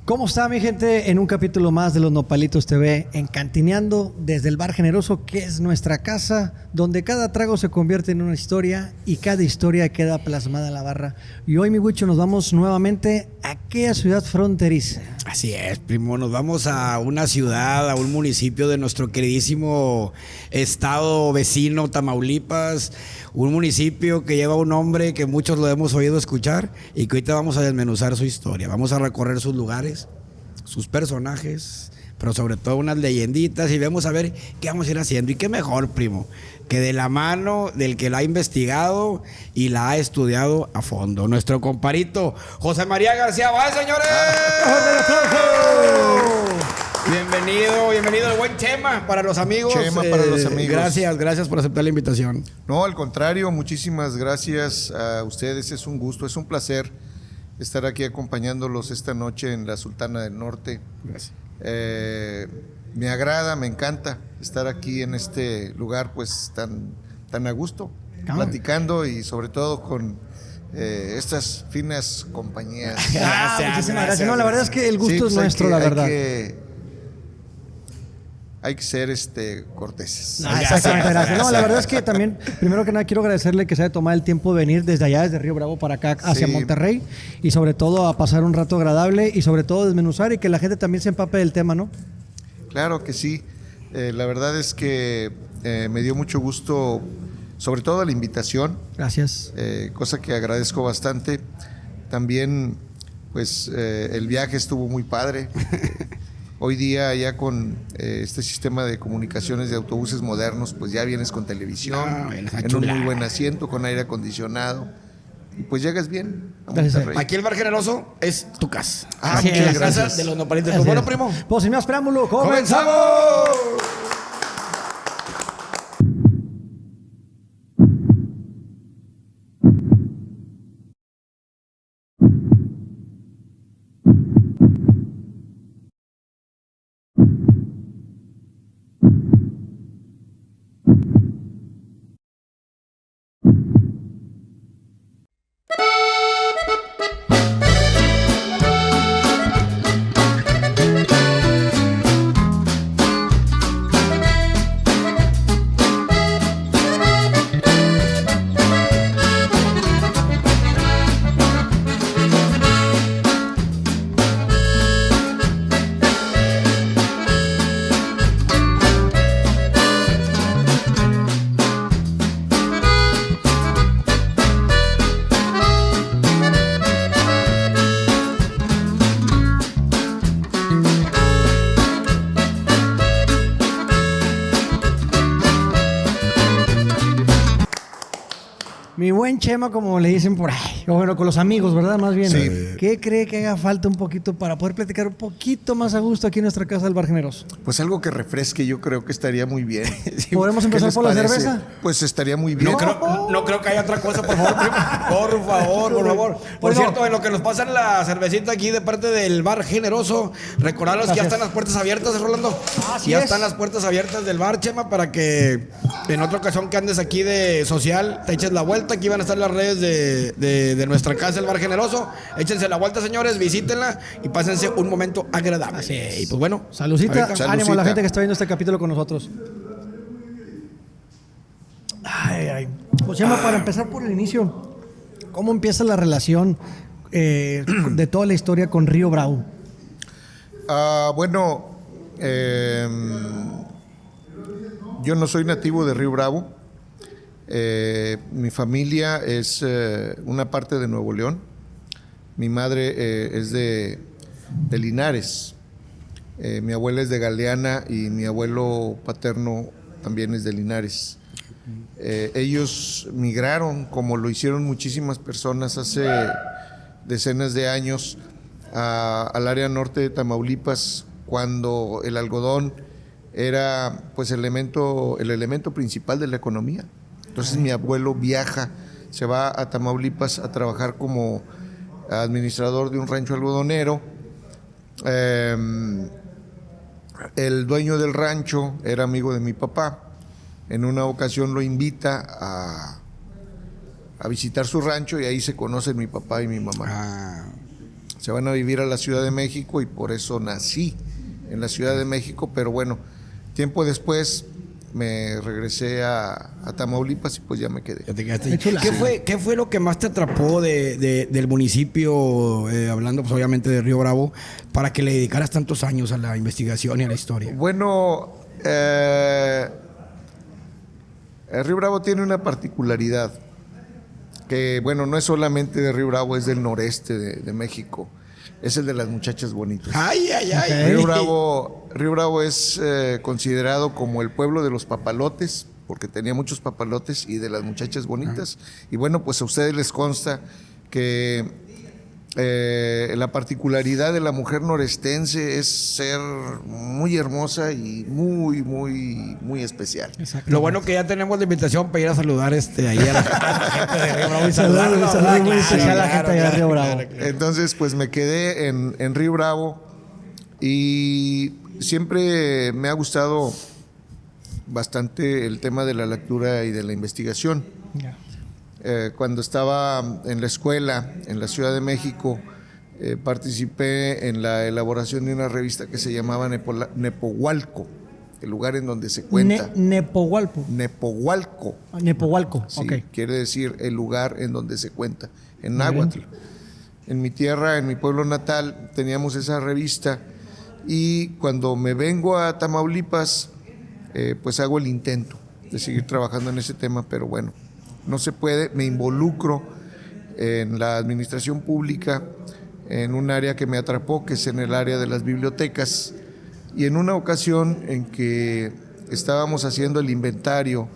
¿Cómo está mi gente? En un capítulo más de Los Nopalitos TV, encantineando desde el Bar Generoso, que es nuestra casa, donde cada trago se convierte en una historia y cada historia queda plasmada en la barra. Y hoy, mi Huicho, nos vamos nuevamente a aquella ciudad fronteriza. Así es, primo, nos vamos a una ciudad, a un municipio de nuestro queridísimo estado vecino, Tamaulipas, un municipio que lleva un nombre que muchos lo hemos oído escuchar y que ahorita vamos a desmenuzar su historia, vamos a recorrer sus lugares, sus personajes, pero sobre todo unas leyenditas y vamos a ver qué vamos a ir haciendo. Y qué mejor, primo, que de la mano del que la ha investigado y la ha estudiado a fondo, nuestro comparito José María García Báez, señores. Bienvenido, el buen Chema para los amigos. Chema para los amigos. Gracias por aceptar la invitación. No, al contrario, muchísimas gracias a ustedes, es un gusto, es un placer estar aquí acompañándolos esta noche en la Sultana del Norte. Gracias. Me agrada, me encanta estar aquí en este lugar pues tan a gusto, platicando y sobre todo con estas finas compañías. Muchísimas gracias. No, la verdad es que el gusto Sí, es nuestro, la verdad. Hay que ser corteses. Exactamente, gracias. No, la verdad es que también, primero que nada, quiero agradecerle que se haya tomado el tiempo de venir desde allá, desde Río Bravo para acá, hacia Monterrey, y sobre todo a pasar un rato agradable y sobre todo desmenuzar y que la gente también se empape del tema, ¿no? Claro que sí. La verdad es que me dio mucho gusto, sobre todo la invitación. Gracias. Cosa que agradezco bastante. También, pues, el viaje estuvo muy padre. Hoy día ya con este sistema de comunicaciones de autobuses modernos, pues ya vienes con televisión, en un muy buen asiento, con aire acondicionado, y pues llegas bien a Monterrey. Aquí el Bar Generoso es tu casa. Muchas gracias. De los Nopalitos. Pues bueno, primo, Pues sin más preámbulo, ¡comenzamos! Mi buen Chema, como le dicen por ahí, o bueno, con los amigos, ¿verdad? Más bien. Sí. ¿Qué cree que haga falta un poquito para poder platicar un poquito más a gusto aquí en nuestra casa del Bar Generoso? Pues algo que refresque, yo creo que estaría muy bien. ¿Podemos empezar por la cerveza? Pues estaría muy bien. No creo que haya otra cosa, por favor, primo. Por favor. Por cierto, en lo que nos pasan la cervecita aquí de parte del Bar Generoso, recordarles que ya están las puertas abiertas, Rolando. Ya están las puertas abiertas del bar, Chema, para que en otra ocasión que andes aquí de social, te eches la vuelta. Aquí van a estar las redes de nuestra casa, el Bar Generoso. Échense la vuelta, señores, visítenla y pásense un momento agradable. Y pues bueno, saludcita, Saludcita. ánimo a la gente que está viendo este capítulo con nosotros. Pues Chema, para empezar por el inicio, ¿cómo empieza la relación de toda la historia con Río Bravo? Bueno, yo no soy nativo de Río Bravo. Mi familia es una parte de Nuevo León. Mi madre es de Linares. Mi abuela es de Galeana y mi abuelo paterno también es de Linares. Ellos migraron, como lo hicieron muchísimas personas hace decenas de años, al área norte de Tamaulipas, cuando el algodón era pues el elemento principal de la economía. Entonces mi abuelo viaja, se va a Tamaulipas a trabajar como administrador de un rancho algodonero. El dueño del rancho era amigo de mi papá. En una ocasión lo invita a visitar su rancho y ahí se conocen mi papá y mi mamá. se van a vivir a la Ciudad de México y por eso nací en la Ciudad de México, pero bueno, tiempo después me regresé a Tamaulipas y pues ya me quedé. Ya te quedaste ahí. ¿Qué fue lo que más te atrapó del municipio, hablando pues obviamente de Río Bravo, para que le dedicaras tantos años a la investigación y a la historia? Bueno, el Río Bravo tiene una particularidad que, bueno, no es solamente de Río Bravo, es del noreste de México. Es el de las muchachas bonitas. ¡Ay, ay, ay! Okay. Río Bravo es considerado como el pueblo de los papalotes, porque tenía muchos papalotes, y de las muchachas bonitas. Y bueno, pues a ustedes les consta que la particularidad de la mujer norestense es ser muy hermosa y muy, muy, muy especial. Lo bueno que ya tenemos la invitación para ir a saludar ahí a la gente de Río Bravo y Saludos saludarla, muy especial a la gente de Río Bravo. claro. Entonces, pues me quedé en Río Bravo y siempre me ha gustado bastante el tema de la lectura y de la investigación. Ya. Cuando estaba en la escuela en la Ciudad de México, participé en la elaboración de una revista que se llamaba Nepohualco, el lugar en donde se cuenta. Nepohualco. Nepohualco. Nepohualco, Sí, ok. quiere decir el lugar en donde se cuenta, en náhuatl. En mi tierra, en mi pueblo natal, teníamos esa revista y cuando me vengo a Tamaulipas, pues hago el intento de seguir trabajando en ese tema, pero bueno, no se puede. Me involucro en la administración pública, en un área que me atrapó, que es en el área de las bibliotecas, y en una ocasión en que estábamos haciendo el inventario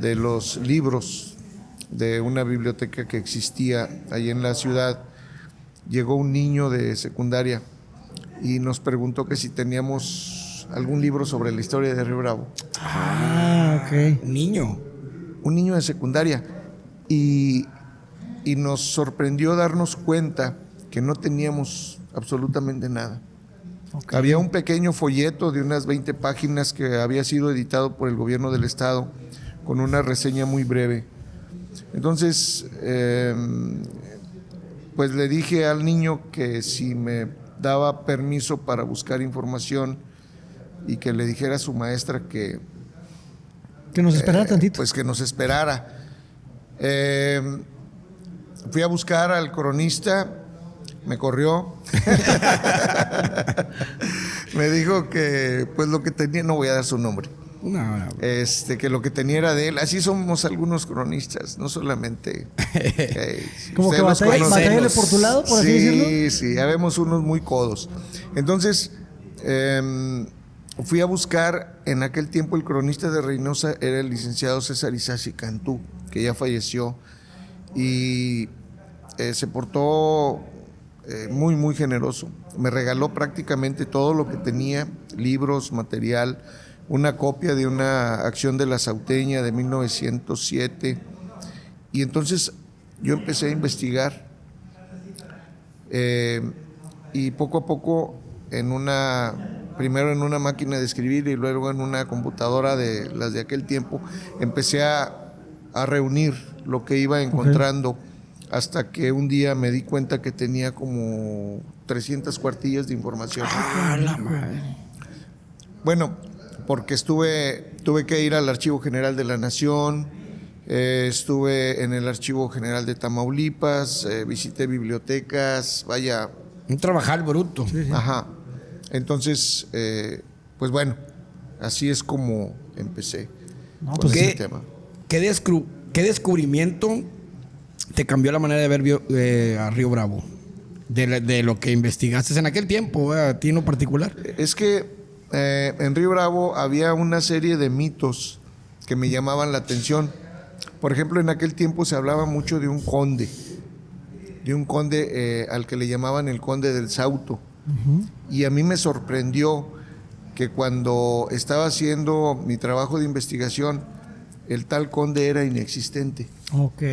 de los libros de una biblioteca que existía ahí en la ciudad, llegó un niño de secundaria y nos preguntó que si teníamos algún libro sobre la historia de Río Bravo. Ok. Niño. Un niño de secundaria, y nos sorprendió darnos cuenta que no teníamos absolutamente nada. Okay. Había un pequeño folleto de unas 20 páginas que había sido editado por el gobierno del estado con una reseña muy breve. Entonces, pues le dije al niño que si me daba permiso para buscar información y que le dijera a su maestra que nos esperara tantito. pues que nos esperara. Fui a buscar al cronista, me corrió. Me dijo que pues lo que tenía, no voy a dar su nombre, No. que lo que tenía era de él. Así somos algunos cronistas, no solamente Como que batállale por tu lado, por así decirlo. Sí, ya vemos unos muy codos. Entonces fui a buscar, en aquel tiempo el cronista de Reynosa era el licenciado César Isasi Cantú, que ya falleció, y se portó muy, muy generoso. Me regaló prácticamente todo lo que tenía, libros, material, una copia de una acción de la Sauteña de 1907, y entonces yo empecé a investigar, y poco a poco primero en una máquina de escribir y luego en una computadora de las de aquel tiempo, empecé a reunir lo que iba encontrando, hasta que un día me di cuenta que tenía como 300 cuartillas de información. ¡Ah, la madre! Bueno, porque tuve que ir al Archivo General de la Nación, estuve en el Archivo General de Tamaulipas, visité bibliotecas, vaya. Un trabajar bruto. Sí. Ajá. Entonces, pues bueno, así es como empecé No, con pues ese tema. ¿Qué descubrimiento te cambió la manera de ver a Río Bravo? De lo que investigaste en aquel tiempo, a ti en lo particular. Es que en Río Bravo había una serie de mitos que me llamaban la atención. Por ejemplo, en aquel tiempo se hablaba mucho de un conde al que le llamaban el Conde del Sauto. Uh-huh. Y a mí me sorprendió que cuando estaba haciendo mi trabajo de investigación, el tal conde era inexistente. Ok.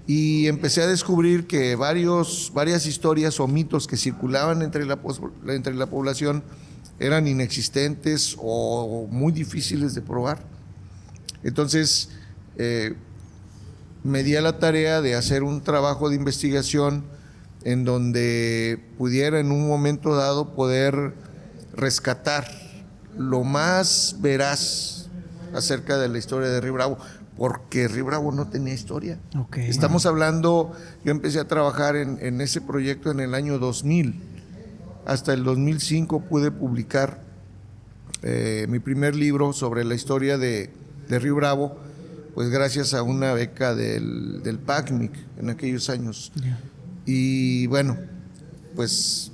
Y empecé a descubrir que varias historias o mitos que circulaban entre la población eran inexistentes o muy difíciles de probar. Entonces, me di a la tarea de hacer un trabajo de investigación en donde pudiera en un momento dado poder rescatar lo más veraz acerca de la historia de Río Bravo, porque Río Bravo no tenía historia. Okay. Estamos hablando, yo empecé a trabajar en ese proyecto en el año 2000, hasta el 2005 pude publicar mi primer libro sobre la historia de Río Bravo, pues gracias a una beca del PACMIC en aquellos años. Yeah. Y bueno, pues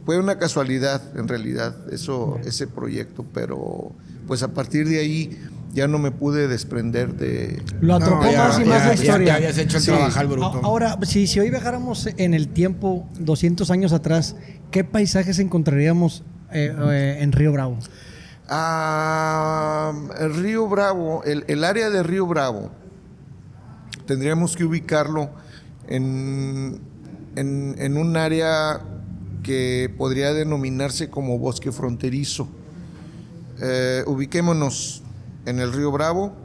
fue una casualidad en realidad ese proyecto, pero pues a partir de ahí ya no me pude desprender de... Lo atrapó más y más la historia. Ya habías hecho el trabajo al bruto. Ahora, si hoy viajáramos en el tiempo, 200 años atrás, ¿qué paisajes encontraríamos en Río Bravo? El Río Bravo, el área de Río Bravo, tendríamos que ubicarlo en un área que podría denominarse como bosque fronterizo. Ubiquémonos en el Río Bravo,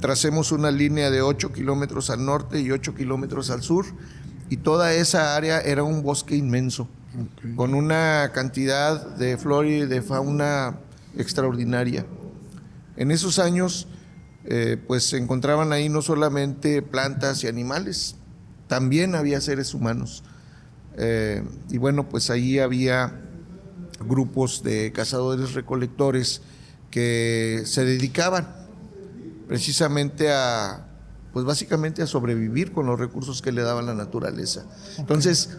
tracemos una línea de 8 kilómetros al norte y 8 kilómetros al sur, y toda esa área era un bosque inmenso, con una cantidad de flora y de fauna extraordinaria. En esos años, pues se encontraban ahí no solamente plantas y animales, también había seres humanos. Y bueno, pues ahí había grupos de cazadores recolectores que se dedicaban precisamente pues básicamente a sobrevivir con los recursos que le daba la naturaleza. Entonces,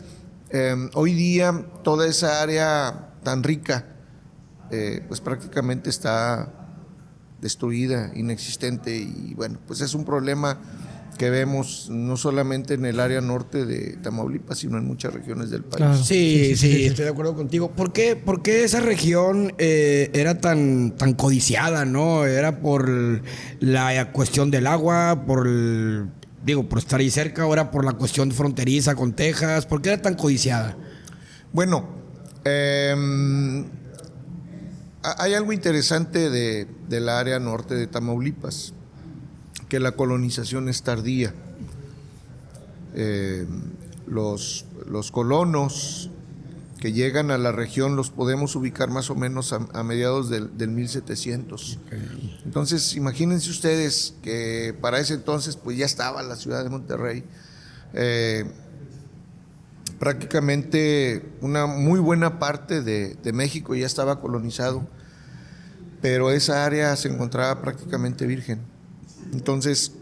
hoy día toda esa área tan rica, pues prácticamente está destruida, inexistente, y bueno, pues es un problema que vemos no solamente en el área norte de Tamaulipas, sino en muchas regiones del país. Claro. Sí, estoy de acuerdo contigo. ¿Por qué esa región era tan codiciada, no? ¿Era por la cuestión del agua, por estar ahí cerca, o era por la cuestión fronteriza con Texas? ¿Por qué era tan codiciada? Bueno, hay algo interesante de la área norte de Tamaulipas, que la colonización es tardía. Los colonos que llegan a la región los podemos ubicar más o menos a mediados del 1700. Okay. Entonces, imagínense ustedes que para ese entonces pues ya estaba la ciudad de Monterrey. Prácticamente una muy buena parte de México ya estaba colonizado, pero esa área se encontraba prácticamente virgen. Entonces,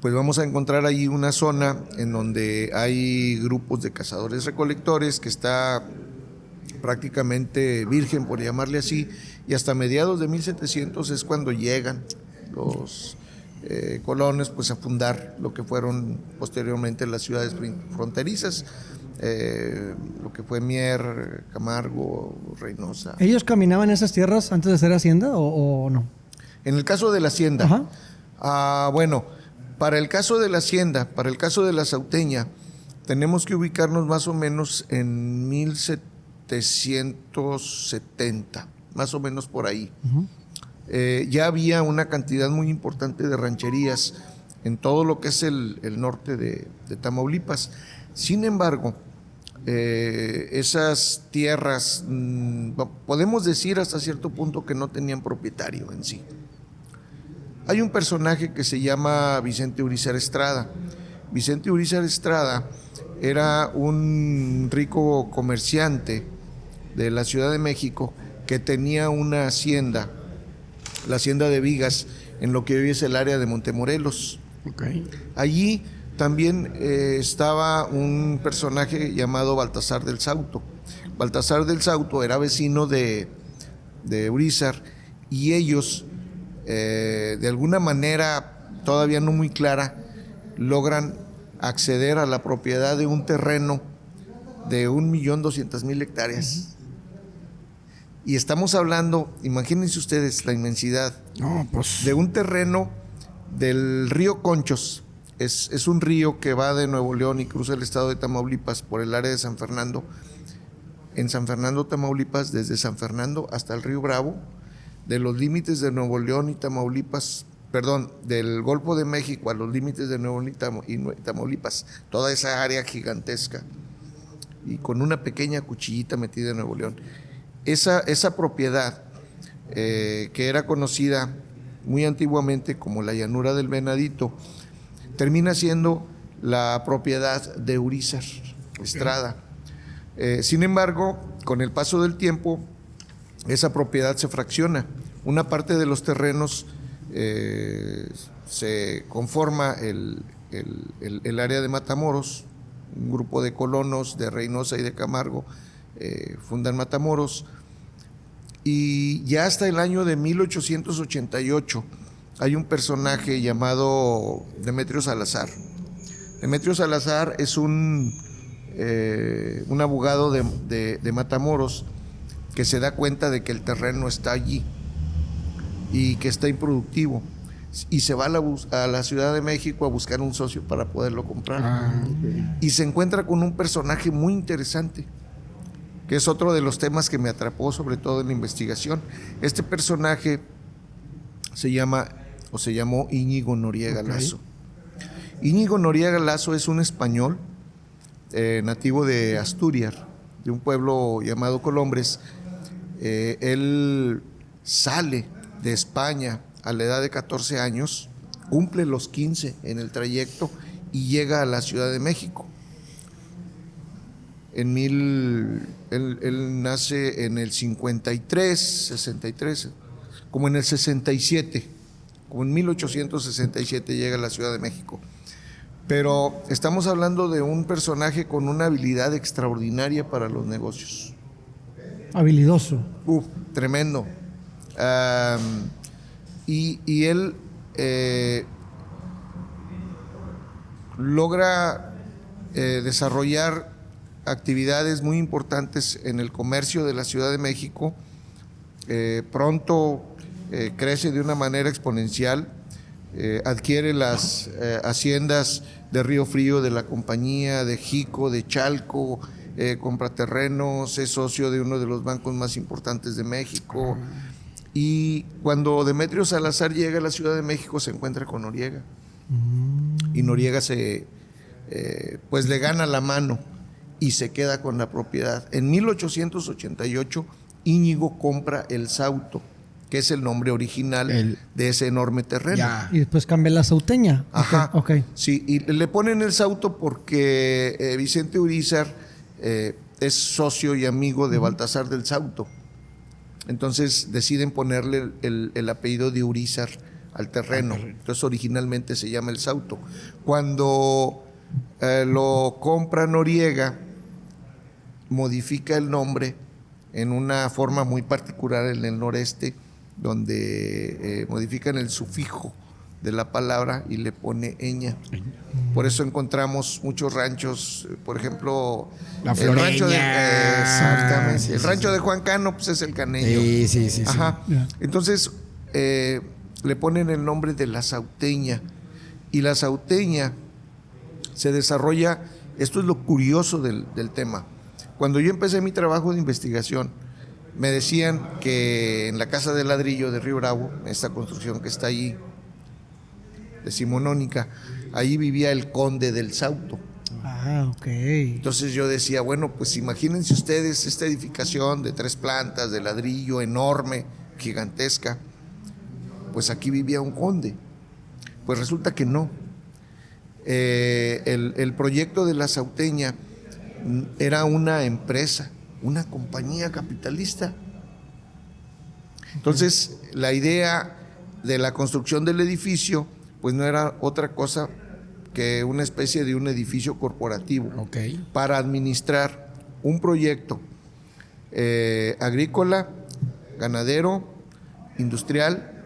pues vamos a encontrar ahí una zona en donde hay grupos de cazadores recolectores que está prácticamente virgen, por llamarle así, y hasta mediados de 1700 es cuando llegan los colonos pues a fundar lo que fueron posteriormente las ciudades fronterizas, lo que fue Mier, Camargo, Reynosa. ¿Ellos caminaban esas tierras antes de ser hacienda o no? En el caso de la hacienda, ajá. Bueno, para el caso de la hacienda, para el caso de la Sauteña, tenemos que ubicarnos más o menos en 1770, más o menos por ahí. Uh-huh. Ya había una cantidad muy importante de rancherías en todo lo que es el norte de Tamaulipas. Sin embargo, esas tierras, podemos decir hasta cierto punto que no tenían propietario en sí. Hay un personaje que se llama Vicente Urízar Estrada. Vicente Urízar Estrada era un rico comerciante de la Ciudad de México que tenía una hacienda, la hacienda de Vigas, en lo que hoy es el área de Montemorelos. Okay. Allí también estaba un personaje llamado Baltasar del Sauto. Baltasar del Sauto era vecino de Urízar, y ellos de alguna manera todavía no muy clara logran acceder a la propiedad de un terreno de 1.200.000 hectáreas. Y estamos hablando, imagínense ustedes la inmensidad, de un terreno del río Conchos. Es un río que va de Nuevo León y cruza el estado de Tamaulipas por el área de San Fernando. En San Fernando, Tamaulipas, desde San Fernando hasta el río Bravo, de los límites de Nuevo León y Tamaulipas del Golfo de México a los límites de Nuevo León y Tamaulipas, toda esa área gigantesca, y con una pequeña cuchillita metida en Nuevo León. Esa propiedad, que era conocida muy antiguamente como la Llanura del Venadito, termina siendo la propiedad de Urízar Estrada. Sin embargo, con el paso del tiempo, esa propiedad se fracciona. Una parte de los terrenos se conforma el área de Matamoros, un grupo de colonos de Reynosa y de Camargo fundan Matamoros, y ya hasta el año de 1888 hay un personaje llamado Demetrio Salazar. Demetrio Salazar es un abogado de Matamoros que se da cuenta de que el terreno está allí y que está improductivo, y se va a la Ciudad de México a buscar un socio para poderlo comprar. Y se encuentra con un personaje muy interesante, que es otro de los temas que me atrapó, sobre todo en la investigación. Este personaje se llamó Íñigo Noriega Lazo. Íñigo Noriega Lazo es un español nativo de Asturias, de un pueblo llamado Colombres. Él sale de España a la edad de 14 años, cumple los 15 en el trayecto y llega a la Ciudad de México. Él nace en el 63, como en el 67, como en 1867 llega a la Ciudad de México. Pero estamos hablando de un personaje con una habilidad extraordinaria para los negocios. Habilidoso. Tremendo. Y él logra desarrollar actividades muy importantes en el comercio de la Ciudad de México. Pronto crece de una manera exponencial, adquiere las haciendas de Río Frío de la compañía, de Jico, de Chalco, compra terrenos, es socio de uno de los bancos más importantes de México. Y cuando Demetrio Salazar llega a la Ciudad de México se encuentra con Noriega, y Noriega pues le gana la mano y se queda con la propiedad. En 1888 Íñigo compra el Sauto, que es el nombre original de ese enorme terreno. Ya. Y después cambia la Sauteña. Ajá. Okay. Sí, y le ponen el Sauto porque Vicente Urízar es socio y amigo de Baltasar del Sauto. Entonces deciden ponerle el apellido de Urízar al terreno. Entonces originalmente se llama el Sauto. Cuando lo compra Noriega, modifica el nombre en una forma muy particular en el noreste, donde modifican el sufijo de la palabra y le pone eña. Por eso encontramos muchos ranchos, por ejemplo, el rancho exactamente. El rancho de Juan Cano, pues es el Caneño. Sí. Ajá. Entonces le ponen el nombre de la Sauteña, y la Sauteña se desarrolla. Esto es lo curioso del tema. Cuando yo empecé mi trabajo de investigación, me decían que en la casa de ladrillo de Río Bravo, esta construcción que está allí, decimonónica, ahí vivía el conde del Sauto. Ok. Entonces yo decía, bueno, pues imagínense ustedes esta edificación de 3 plantas, de ladrillo, enorme, gigantesca. Pues aquí vivía un conde. Pues resulta que no. El proyecto de la Sauteña era una empresa, una compañía capitalista. Entonces, la idea de la construcción del edificio, pues no era otra cosa que una especie de un edificio corporativo para administrar un proyecto agrícola, ganadero, industrial.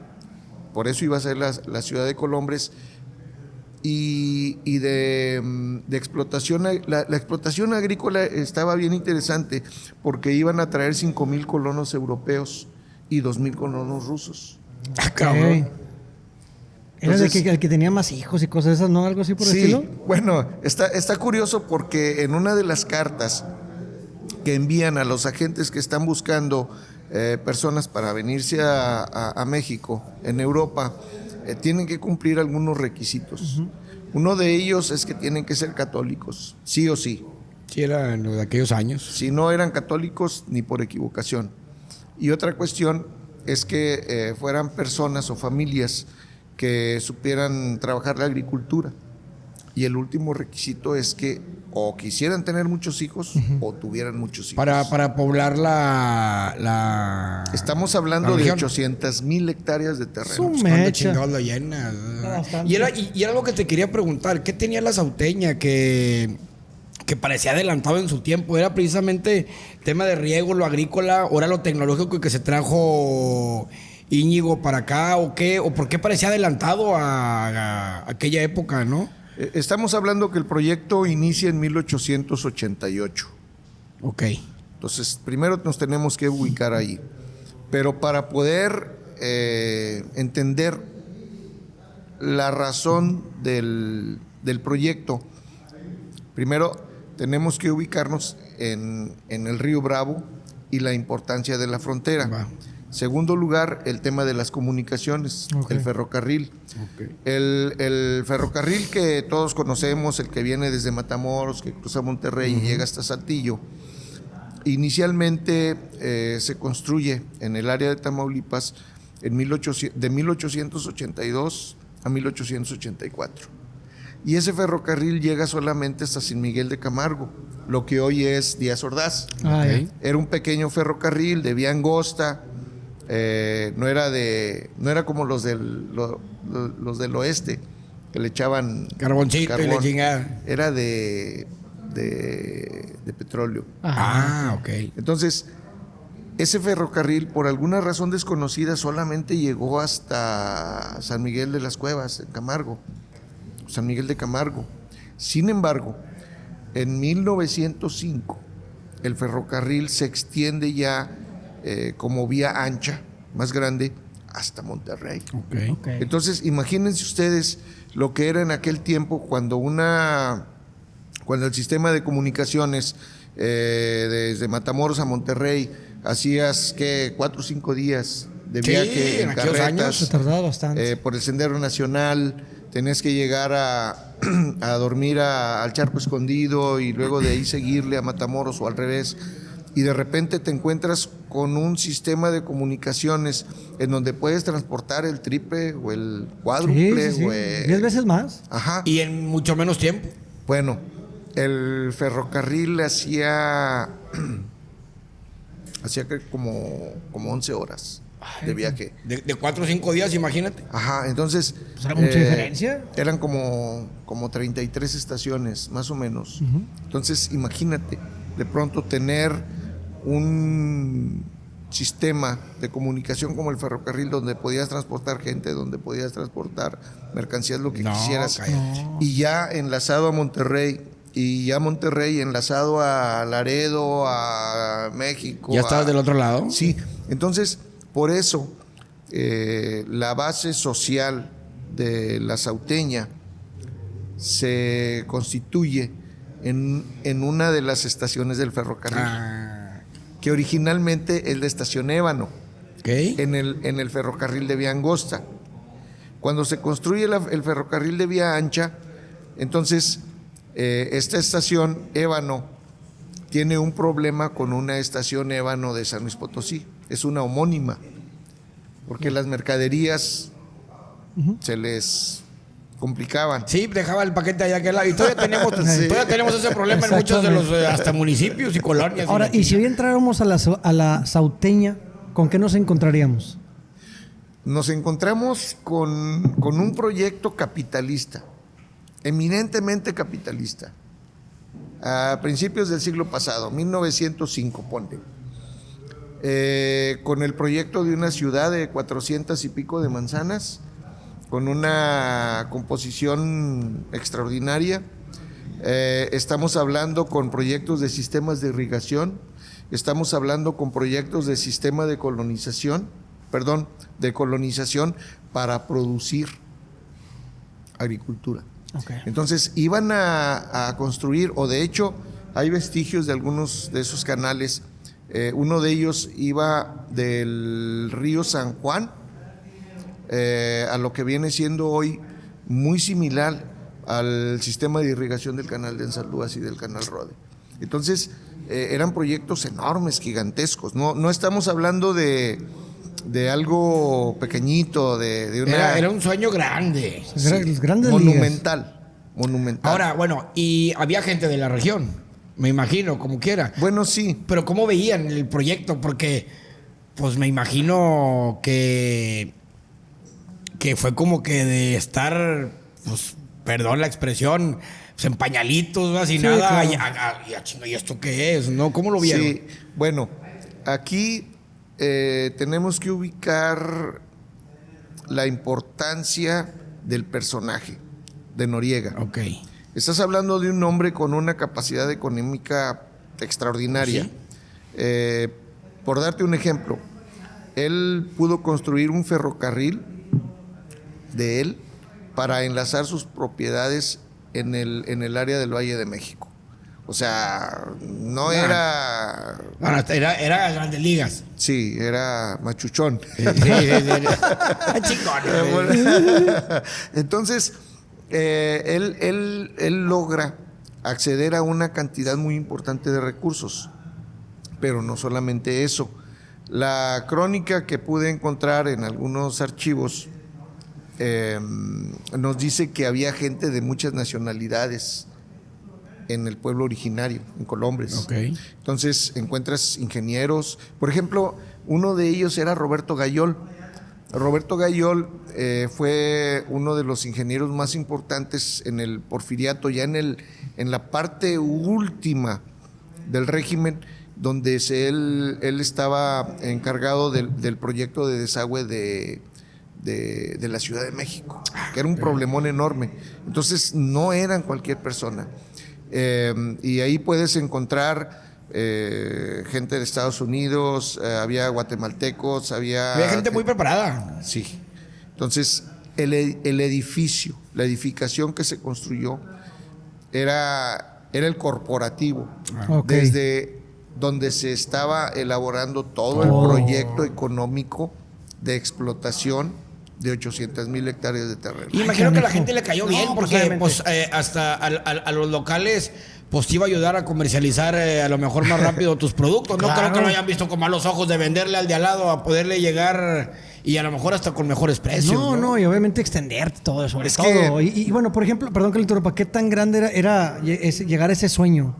Por eso iba a ser la ciudad de Colombres, y de explotación. La explotación agrícola estaba bien interesante porque iban a traer 5,000 colonos europeos y 2,000 colonos rusos. Okay. Era el que tenía más hijos y cosas esas, ¿no? Algo así por el estilo. Bueno, está curioso porque en una de las cartas que envían a los agentes que están buscando personas para venirse a México, en Europa, tienen que cumplir algunos requisitos. Uno de ellos es que tienen que ser católicos, sí o sí. Sí, era en de aquellos años. Si no eran católicos, ni por equivocación. Y otra cuestión es que fueran personas o familias que supieran trabajar la agricultura. Y el último requisito es que o quisieran tener muchos hijos o tuvieran muchos hijos. Para poblar la Estamos hablando de 800,000 hectáreas de terreno. Su cuando mecha. chingados lo llenas. Bastante. Y era lo que te quería preguntar. ¿Qué tenía la Sauteña que parecía adelantado en su tiempo? ¿Era precisamente tema de riego, lo agrícola, o era lo tecnológico que se trajo Íñigo para acá, o qué? ¿O por qué parecía adelantado a aquella época, no? Estamos hablando que el proyecto inicia en 1888. Ok. Entonces, primero nos tenemos que ubicar ahí. Pero para poder entender la razón del proyecto, primero tenemos que ubicarnos en el río Bravo y la importancia de la frontera. Va. Segundo lugar, el tema de las comunicaciones, Ok. el ferrocarril. Ok. El ferrocarril que todos conocemos, el que viene desde Matamoros, que cruza Monterrey y llega hasta Saltillo, inicialmente se construye en el área de Tamaulipas de 1882 a 1884. Y ese ferrocarril llega solamente hasta San Miguel de Camargo, lo que hoy es Díaz Ordaz. Ah, ya. Era un pequeño ferrocarril de vía angosta, no era como los del oeste, que le echaban Carboncito y la chingada. Era de petróleo. Ah, ok. Entonces, ese ferrocarril, por alguna razón desconocida, solamente llegó hasta San Miguel de las Cuevas, en Camargo. San Miguel de Camargo. Sin embargo, en 1905, el ferrocarril se extiende ya como vía ancha, más grande, hasta Monterrey. Ok. Ok. Entonces, imagínense ustedes lo que era en aquel tiempo cuando el sistema de comunicaciones desde Matamoros a Monterrey hacías que 4 o 5 días de Sí, viaje en en aquellos años Se carretas tardaba bastante. por el Sendero Nacional, tenés que llegar a dormir al Charco Escondido y luego de ahí seguirle a Matamoros o al revés. Y de repente te encuentras con un sistema de comunicaciones en donde puedes transportar el triple o el cuádruple. Sí, sí, sí. O 10 veces más. Ajá. Y en mucho menos tiempo. Bueno, el ferrocarril hacía que como 11 horas de viaje. De 4 o 5 días, imagínate. Ajá, entonces... Pues era mucha diferencia. Eran como 33 estaciones, más o menos. Entonces, imagínate, de pronto tener un sistema de comunicación como el ferrocarril donde podías transportar gente, donde podías transportar mercancías, lo que quisieras. Cállate. Y ya enlazado a Monterrey, y ya Monterrey enlazado a Laredo, a México. ¿Ya estabas del otro lado? Sí, entonces, por eso, la base social de la Sauteña se constituye en una de las estaciones del ferrocarril, que originalmente es la estación Ébano, Ok. en el ferrocarril de vía angosta. Cuando se construye el ferrocarril de vía ancha, entonces esta estación Ébano tiene un problema con una estación Ébano de San Luis Potosí. Es una homónima, porque las mercaderías se les complicaban. Sí, dejaba el paquete allá aquel lado. Y todavía tenemos ese problema en muchos de los hasta municipios y colonias. Ahora, y si hoy entráramos a la Sauteña, ¿con qué nos encontraríamos? Nos encontramos con un proyecto capitalista, eminentemente capitalista, a principios del siglo pasado, 1905, ponte, con el proyecto de una ciudad de 400 y pico de manzanas, con una composición extraordinaria. Estamos hablando con proyectos de sistemas de irrigación, estamos hablando con proyectos de sistema de colonización para producir agricultura. Okay. Entonces iban a construir, o de hecho hay vestigios de algunos de esos canales. Uno de ellos iba del río San Juan a lo que viene siendo hoy muy similar al sistema de irrigación del canal de Enzaldúas y del canal Rode. Entonces, eran proyectos enormes, gigantescos. No estamos hablando de algo pequeñito, de una... Era un sueño grande. Grandes monumental. Ahora, bueno, y había gente de la región, me imagino, como quiera. Bueno, sí. Pero ¿cómo veían el proyecto? Porque, pues me imagino que fue como que de estar, pues, perdón la expresión, pues, en pañalitos, así sí, nada, claro. ¿Y esto qué es? ¿No? ¿Cómo lo vieron? Sí, bueno, aquí tenemos que ubicar la importancia del personaje de Noriega. Ok. Estás hablando de un hombre con una capacidad económica extraordinaria. ¿Sí? Por darte un ejemplo, él pudo construir un ferrocarril de él para enlazar sus propiedades en el área del Valle de México. O sea, no era... Bueno, era Grandes Ligas. Sí, era machuchón. Sí. Chingón. Entonces, él logra acceder a una cantidad muy importante de recursos. Pero no solamente eso. La crónica que pude encontrar en algunos archivos nos dice que había gente de muchas nacionalidades en el pueblo originario, en Colombres. Okay. Entonces encuentras ingenieros. Por ejemplo, uno de ellos era Roberto Gayol. Roberto Gayol fue uno de los ingenieros más importantes en el Porfiriato, ya en la parte última del régimen, donde él estaba encargado del proyecto de desagüe de la Ciudad de México, que era un problemón enorme. Entonces no eran cualquier persona. Y ahí puedes encontrar gente de Estados Unidos, había guatemaltecos, había gente muy preparada. Sí. Entonces, el edificio, la edificación que se construyó era el corporativo, Okay. desde donde se estaba elaborando todo el proyecto económico de explotación de 800,000 hectáreas de terreno. Y imagino que a la gente le cayó bien, porque pues, hasta a los locales pues te iba a ayudar a comercializar a lo mejor más rápido tus productos. No Claro. creo que lo hayan visto con malos ojos de venderle al de al lado a poderle llegar y a lo mejor hasta con mejores precios. No, y obviamente extenderte todo eso. Es todo. que- Y bueno, por ejemplo, perdón que le interrumpa, ¿qué tan grande era llegar a ese sueño?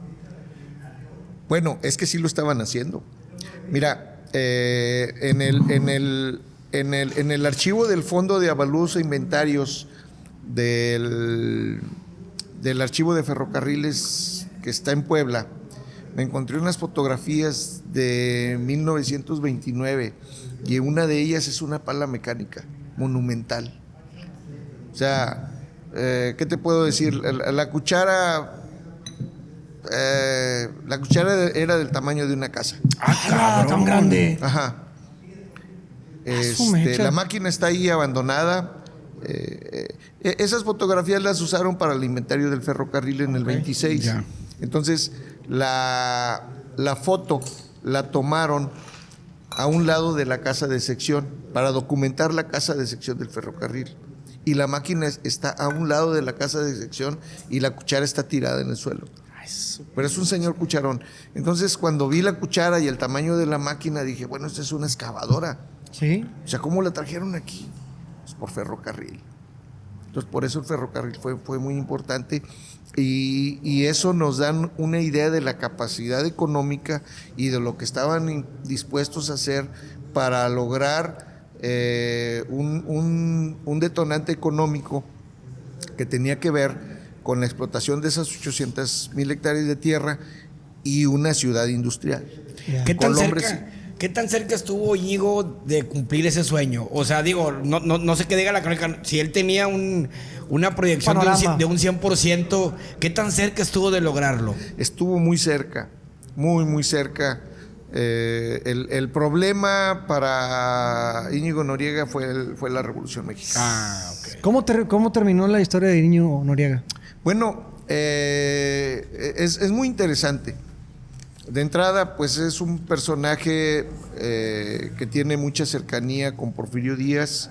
Bueno, es que sí lo estaban haciendo. Mira, en el archivo del Fondo de Avalúos e Inventarios del archivo de ferrocarriles que está en Puebla, me encontré unas fotografías de 1929 y una de ellas es una pala mecánica monumental. O sea, ¿qué te puedo decir? La cuchara era del tamaño de una casa. Tan grande. Ajá. Su mecha. La máquina está ahí abandonada. Esas fotografías las usaron para el inventario del ferrocarril en el 26. Ya. Entonces, la foto la tomaron a un lado de la casa de sección para documentar la casa de sección del ferrocarril. Y la máquina está a un lado de la casa de sección y la cuchara está tirada en el suelo. Pero es un señor cucharón. Entonces, cuando vi la cuchara y el tamaño de la máquina, dije, bueno, esta es una excavadora. Sí. O sea, ¿cómo la trajeron aquí? Pues por ferrocarril. Entonces, por eso el ferrocarril fue muy importante y eso nos da una idea de la capacidad económica y de lo que estaban dispuestos a hacer para lograr un detonante económico que tenía que ver con la explotación de esas 800,000 hectáreas de tierra y una ciudad industrial. Ya. ¿Qué tan Colombres- cerca? ¿Qué tan cerca estuvo Íñigo de cumplir ese sueño? O sea, digo, no sé qué diga la crónica. Si él tenía una proyección de un 100%, ¿qué tan cerca estuvo de lograrlo? Estuvo muy cerca, muy cerca. El problema para Íñigo Noriega fue la Revolución Mexicana. Ah, ok. ¿Cómo terminó la historia de Íñigo Noriega? Bueno, es muy interesante. De entrada, pues es un personaje que tiene mucha cercanía con Porfirio Díaz.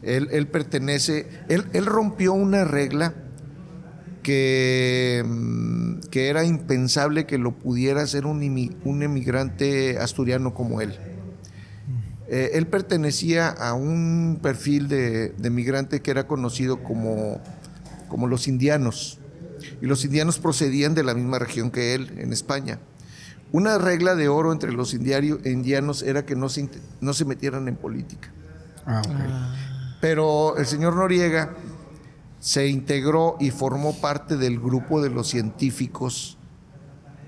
Él pertenece, él rompió una regla que era impensable que lo pudiera hacer un emigrante asturiano como él. Él pertenecía a un perfil de migrante que era conocido como los indianos, y los indianos procedían de la misma región que él, en España. Una regla de oro entre los indianos era que no se metieran en política. Pero el señor Noriega se integró y formó parte del grupo de los científicos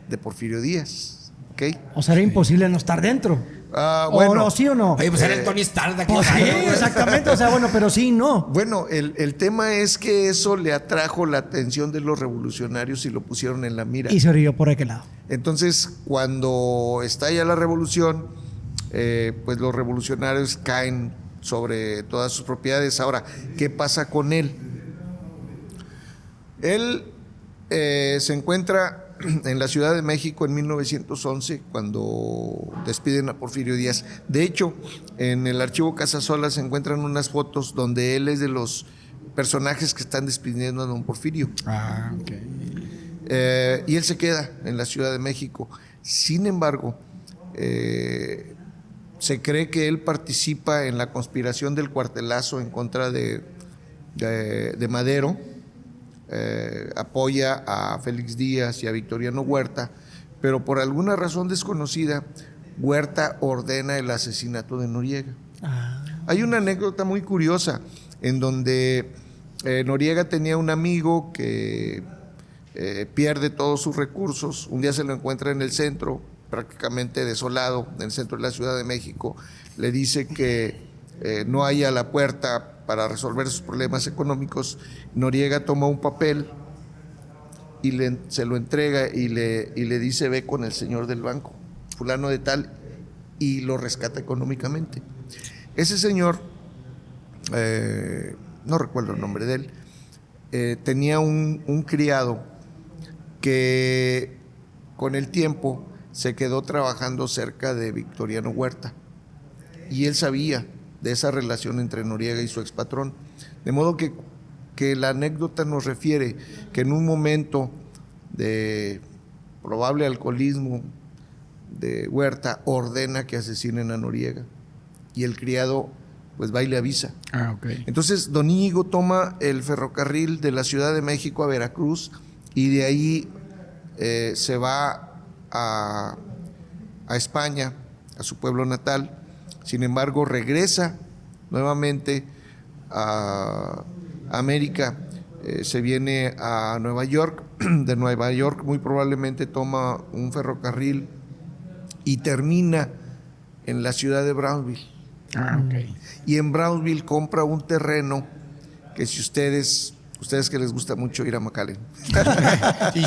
de Porfirio Díaz. ¿Okay? O sea, era imposible no estar dentro. Bueno, ¿O no, sí o no? Oye, pues era el Tony Stark de aquí. Pues sí, exactamente. O sea, bueno, pero sí, no. Bueno, el tema es que eso le atrajo la atención de los revolucionarios y lo pusieron en la mira. Y se orilló por aquel lado. Entonces, cuando estalla la revolución, pues los revolucionarios caen sobre todas sus propiedades. Ahora, ¿qué pasa con él? Él se encuentra en la Ciudad de México en 1911, cuando despiden a Porfirio Díaz. De hecho, en el archivo Casasola se encuentran unas fotos donde él es de los personajes que están despidiendo a don Porfirio. Y él se queda en la Ciudad de México. Sin embargo, se cree que él participa en la conspiración del cuartelazo en contra de Madero. Apoya a Félix Díaz y a Victoriano Huerta, pero por alguna razón desconocida, Huerta ordena el asesinato de Noriega. Hay una anécdota muy curiosa en donde Noriega tenía un amigo que pierde todos sus recursos. Un día se lo encuentra en el centro, prácticamente desolado, en el centro de la Ciudad de México. Le dice que no haya la puerta para resolver sus problemas económicos. Noriega toma un papel y se lo entrega y le dice: ve con el señor del banco, fulano de tal, y lo rescata económicamente. Ese señor, no recuerdo el nombre de él, tenía un criado que con el tiempo se quedó trabajando cerca de Victoriano Huerta, y él sabía de esa relación entre Noriega y su expatrón. De modo que la anécdota nos refiere que en un momento de probable alcoholismo de Huerta, ordena que asesinen a Noriega, y el criado pues va y le avisa. Entonces don Íñigo toma el ferrocarril de la Ciudad de México a Veracruz, y de ahí se va a España, a su pueblo natal. Sin embargo, regresa nuevamente a América, se viene a Nueva York. De Nueva York muy probablemente toma un ferrocarril y termina en la ciudad de Brownsville. Y en Brownsville compra un terreno que, si ustedes que les gusta mucho ir a McAllen,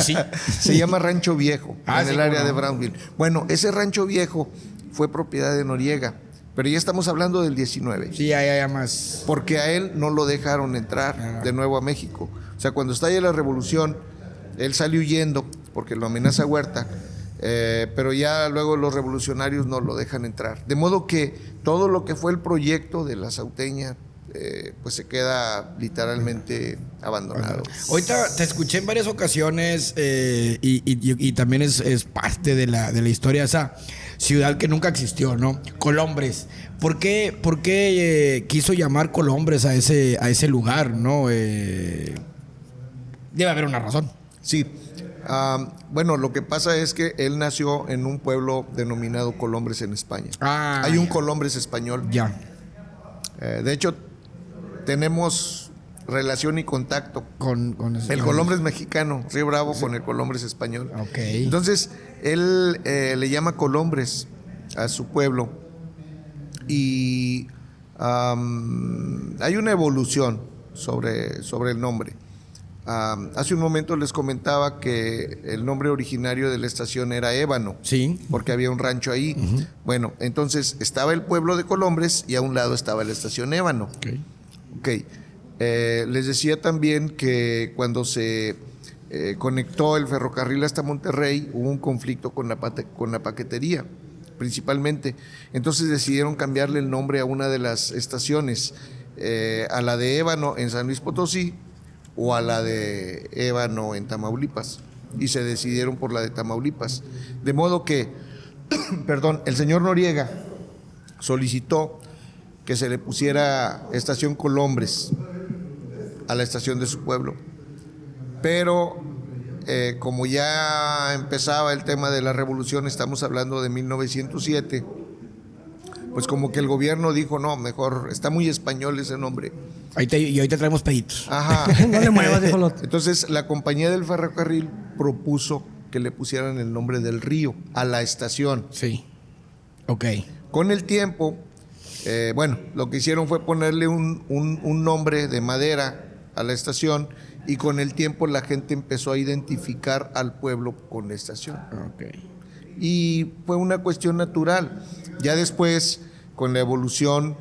Sí. se llama Rancho Viejo, en el área de Brownsville. Bueno, ese Rancho Viejo fue propiedad de Noriega, pero ya estamos hablando del 19. Sí, ya más. Porque a él no lo dejaron entrar de nuevo a México. O sea, cuando estalla la revolución, él sale huyendo porque lo amenaza Huerta, pero ya luego los revolucionarios no lo dejan entrar. De modo que todo lo que fue el proyecto de la Sauteña, pues se queda literalmente abandonado. Ahorita te escuché en varias ocasiones y también es parte de la historia esa ciudad que nunca existió, ¿no? Colombres. ¿Por qué quiso llamar Colombres a ese lugar, ¿no? Debe haber una razón. Sí. Bueno, lo que pasa es que él nació en un pueblo denominado Colombres en España. Hay un Colombres español. Ya. De hecho, tenemos relación y contacto Con el Colombres mexicano, Río Bravo, con el Colombres español. Entonces, él le llama Colombres a su pueblo, y hay una evolución sobre el nombre. Hace un momento les comentaba que el nombre originario de la estación era Ébano, sí, porque había un rancho ahí. Bueno, entonces estaba el pueblo de Colombres y a un lado estaba la estación Ébano. Les decía también que cuando se conectó el ferrocarril hasta Monterrey, hubo un conflicto con la paquetería, principalmente. Entonces decidieron cambiarle el nombre a una de las estaciones. a la de Ébano en San Luis Potosí o a la de Ébano en Tamaulipas, y se decidieron por la de Tamaulipas. De modo que, perdón, el señor Noriega solicitó que se le pusiera Estación Colombres a la estación de su pueblo. Pero como ya empezaba el tema de la revolución, estamos hablando de 1907, pues como que el gobierno dijo, no, mejor, está muy español ese nombre. Y ahorita traemos peditos. Ajá. No le muevas, dijo el otro. Entonces la compañía del ferrocarril propuso que le pusieran el nombre del río a la estación. Sí. Ok. Con el tiempo, bueno, lo que hicieron fue ponerle un nombre de madera a la estación, y con el tiempo la gente empezó a identificar al pueblo con la estación. Ok. Y fue una cuestión natural. Ya después, con la evolución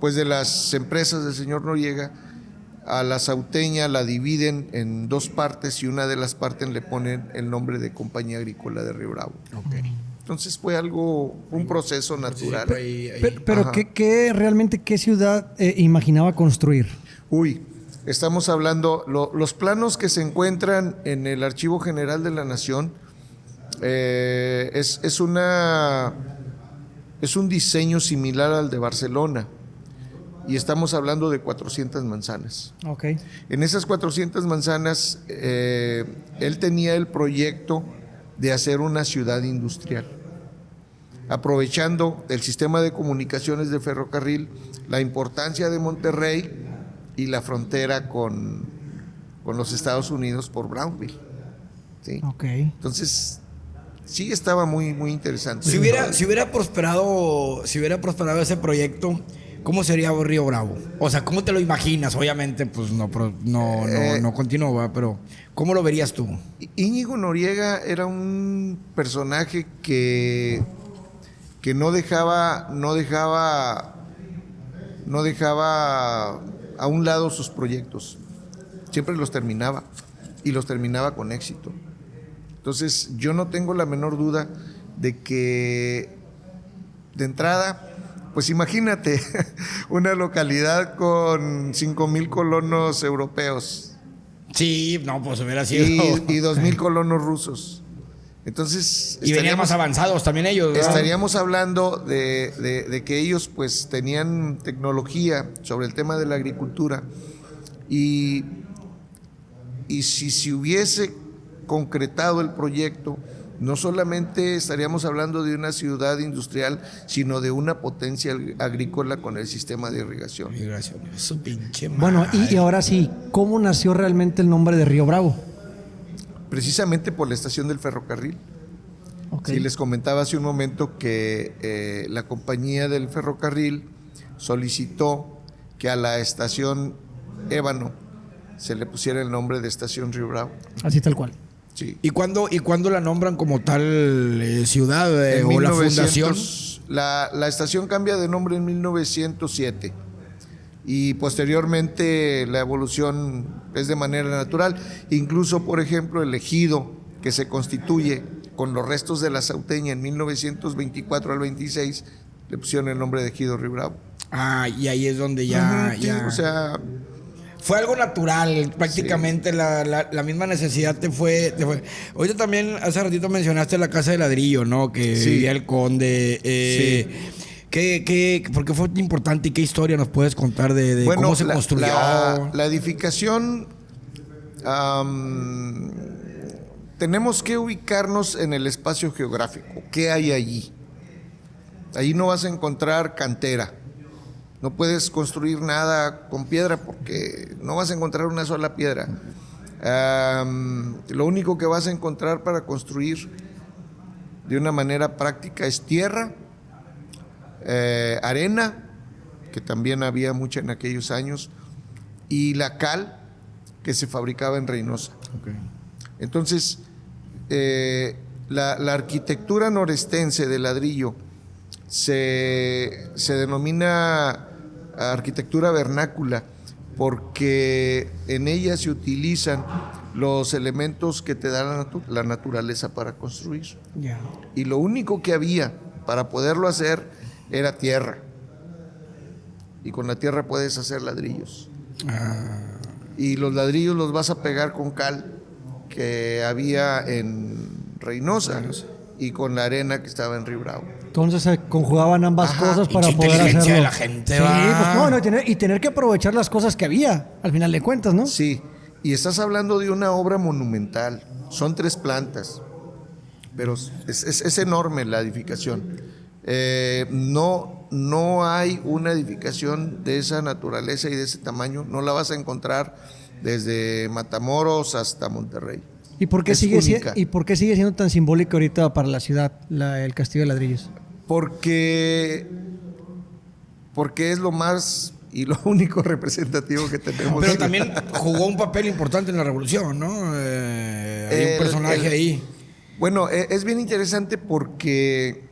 pues de las empresas del señor Noriega, a la Sauteña la dividen en dos partes, y una de las partes le ponen el nombre de Compañía Agrícola de Río Bravo. Ok. Entonces fue un proceso natural. Pero realmente qué ciudad imaginaba construir? Uy, estamos hablando, los planos que se encuentran en el Archivo General de la Nación es un diseño similar al de Barcelona, y estamos hablando de 400 manzanas. Okay. En esas 400 manzanas, él tenía el proyecto de hacer una ciudad industrial, aprovechando el sistema de comunicaciones de ferrocarril, la importancia de Monterrey y la frontera con los Estados Unidos por Brownville. ¿Sí? Okay. Entonces, sí estaba muy, muy interesante. Si hubiera prosperado ese proyecto, ¿cómo sería Río Bravo? O sea, ¿cómo te lo imaginas? Obviamente, pues no continuó, ¿verdad? Pero ¿cómo lo verías tú? Íñigo Noriega era un personaje que no dejaba a un lado sus proyectos. Siempre los terminaba, y los terminaba con éxito. Entonces, yo no tengo la menor duda de que, de entrada, pues imagínate, una localidad con 5,000 colonos europeos. Sí, no, pues hubiera sido. Y 2,000 colonos rusos. Entonces, y venían más avanzados también ellos, ¿verdad? Estaríamos hablando de que ellos pues tenían tecnología sobre el tema de la agricultura, y si se hubiese concretado el proyecto, no solamente estaríamos hablando de una ciudad industrial, sino de una potencia agrícola con el sistema de irrigación. Eso pinche madre. Bueno, y ahora sí, ¿cómo nació realmente el nombre de Río Bravo? Precisamente por la estación del ferrocarril. Okay. Sí, les comentaba hace un momento que la compañía del ferrocarril solicitó que a la estación Ébano se le pusiera el nombre de Estación Río Bravo. Así tal cual. Sí. ¿Y cuándo la nombran como tal ciudad En o 1900, la fundación? La estación cambia de nombre en 1907, y posteriormente la evolución es de manera natural. Incluso, por ejemplo, el ejido que se constituye con los restos de la Sauteña en 1924 al 26, le pusieron el nombre de ejido Río Bravo. Ah, y ahí es donde ya... Sí, o sea... Fue algo natural, prácticamente. Sí. La misma necesidad te fue. Ahorita también, hace ratito mencionaste la casa de ladrillo, ¿no? Que sí. vivía el conde. Sí. ¿Por qué fue importante y qué historia nos puedes contar de cómo se construyó? La edificación, tenemos que ubicarnos en el espacio geográfico. ¿Qué hay allí? Allí no vas a encontrar cantera. No puedes construir nada con piedra porque no vas a encontrar una sola piedra. Lo único que vas a encontrar para construir de una manera práctica es tierra, arena, que también había mucha en aquellos años, y la cal que se fabricaba en Reynosa. Okay. Entonces, la arquitectura norestense de ladrillo se denomina arquitectura vernácula porque en ella se utilizan los elementos que te da la naturaleza para construir. Yeah. Y lo único que había para poderlo hacer era tierra. y con la tierra puedes hacer ladrillos. Y los ladrillos los vas a pegar con cal que había en Reynosa y con la arena que estaba en Río Bravo. Entonces se conjugaban ambas cosas para Pinche poder inteligencia hacerlo. de la gente, sí, va. pues no, y tener que aprovechar las cosas que había, al final de cuentas, ¿no? Sí, y estás hablando de una obra monumental. Son 3 plantas, pero es enorme la edificación. No hay una edificación de esa naturaleza y de ese tamaño. No la vas a encontrar desde Matamoros hasta Monterrey. ¿Y por qué, Es sigue, única. ¿Y por qué sigue siendo tan simbólico ahorita para la ciudad el Castillo de Ladrillos? Porque es lo más y lo único representativo que tenemos. Pero también jugó un papel importante en la revolución, ¿no? Hay un personaje ahí. Bueno, es bien interesante porque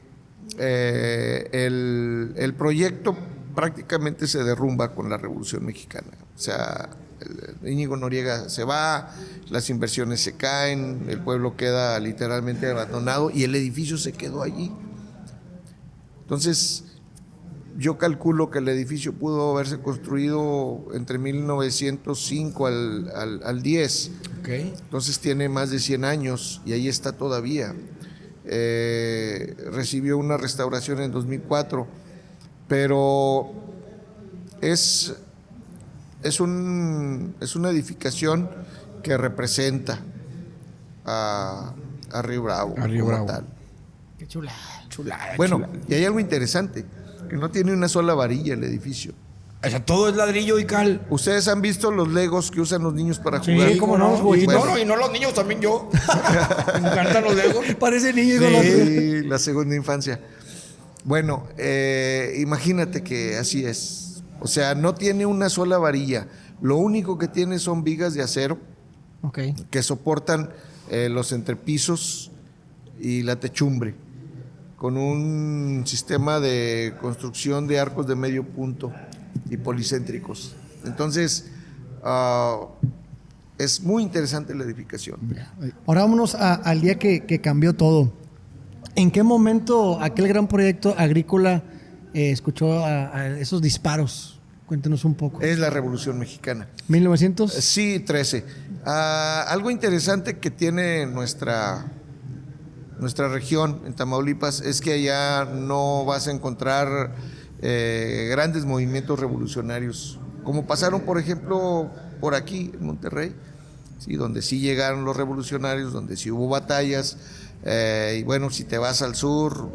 el proyecto prácticamente se derrumba con la Revolución Mexicana. O sea, Íñigo Noriega se va, las inversiones se caen, el pueblo queda literalmente abandonado y el edificio se quedó allí. Entonces, yo calculo que el edificio pudo haberse construido entre 1905 al 10. Okay. Entonces tiene más de 100 años y ahí está todavía. Recibió una restauración en 2004, pero es una edificación que representa a Río Bravo. A Río Bravo. Tal. Qué chula. Chulada. Bueno, chulada. y hay algo interesante, que no tiene una sola varilla el edificio. O sea, todo es ladrillo y cal. ¿Ustedes han visto los legos que usan los niños para Sí, jugar? cómo no, los Y juguetitos. no, y no los niños, también yo. Me encantan los legos. Parece niño y con Sí, la segunda infancia. Bueno, imagínate que así es. O sea, no tiene una sola varilla. Lo único que tiene son vigas de acero Ok. que soportan los entrepisos y la techumbre, con un sistema de construcción de arcos de medio punto y policéntricos. Entonces, es muy interesante la edificación. Ahora vámonos al día que cambió todo. ¿En qué momento aquel gran proyecto agrícola escuchó a esos disparos? Cuéntenos un poco. Es la Revolución Mexicana. 1900. Sí, 13. Algo interesante que tiene nuestra región en Tamaulipas es que allá no vas a encontrar grandes movimientos revolucionarios, como pasaron, por ejemplo, por aquí en Monterrey, ¿sí? Donde sí llegaron los revolucionarios, donde sí hubo batallas. Y bueno, si te vas al sur,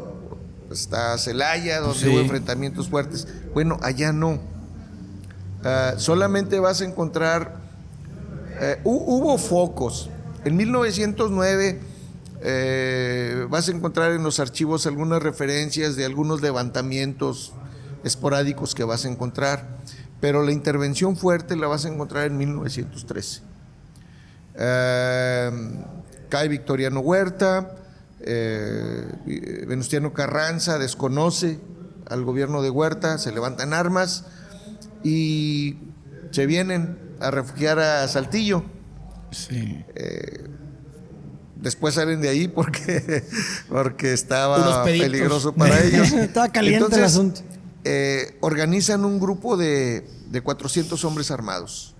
está Celaya, donde Sí. hubo enfrentamientos fuertes. Bueno, allá no. Solamente vas a encontrar, hubo focos. En 1909 vas a encontrar en los archivos algunas referencias de algunos levantamientos esporádicos que vas a encontrar, pero la intervención fuerte la vas a encontrar en 1913. Cae Victoriano Huerta, Venustiano Carranza desconoce al gobierno de Huerta, se levantan armas y se vienen a refugiar a Saltillo. Sí. Después salen de ahí porque Unos estaba peditos. peligroso para ellos. Estaba caliente el Entonces, asunto. organizan un grupo de 400 hombres armados.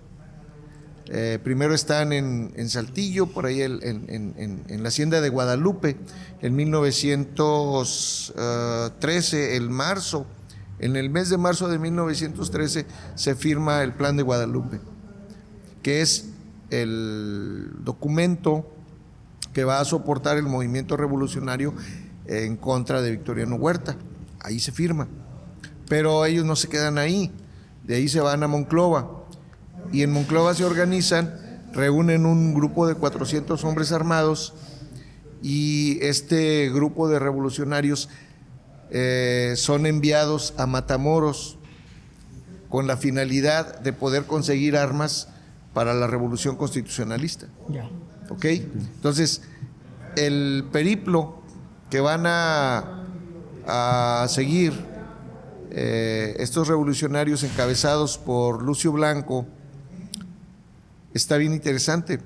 Primero están en Saltillo, por ahí en la hacienda de Guadalupe, en 1913, en el mes de marzo de 1913 se firma el Plan de Guadalupe, que es el documento que va a soportar el movimiento revolucionario en contra de Victoriano Huerta. Ahí se firma. Pero ellos no se quedan ahí, de ahí se van a Monclova. Y en Monclova se organizan, reúnen un grupo de 400 hombres armados y este grupo de revolucionarios son enviados a Matamoros con la finalidad de poder conseguir armas para la revolución constitucionalista. Ya. ¿Ok? Entonces, el periplo que van a seguir estos revolucionarios encabezados por Lucio Blanco está bien interesante,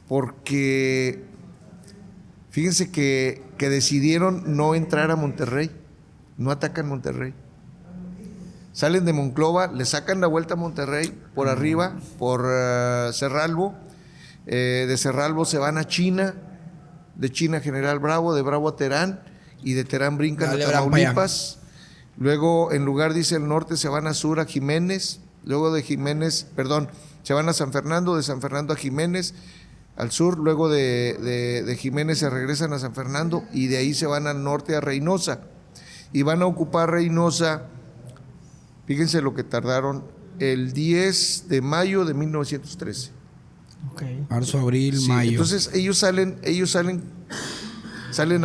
porque fíjense que decidieron no entrar a Monterrey, no atacan Monterrey, Salen de Monclova, le sacan la vuelta a Monterrey por arriba, por Cerralbo. De Cerralbo se van a China, de China a General Bravo, de Bravo a Terán, y de Terán brincan a Tamaulipas. Luego, en lugar, dice el norte, se van a sur a Jiménez. Luego de Jiménez, se van a San Fernando, de San Fernando a Jiménez, al sur. Luego de Jiménez se regresan a San Fernando y de ahí se van al norte a Reynosa. Y van a ocupar Reynosa. Fíjense lo que tardaron, el 10 de mayo de 1913. Okay. Marzo, abril, Sí, mayo. entonces ellos salen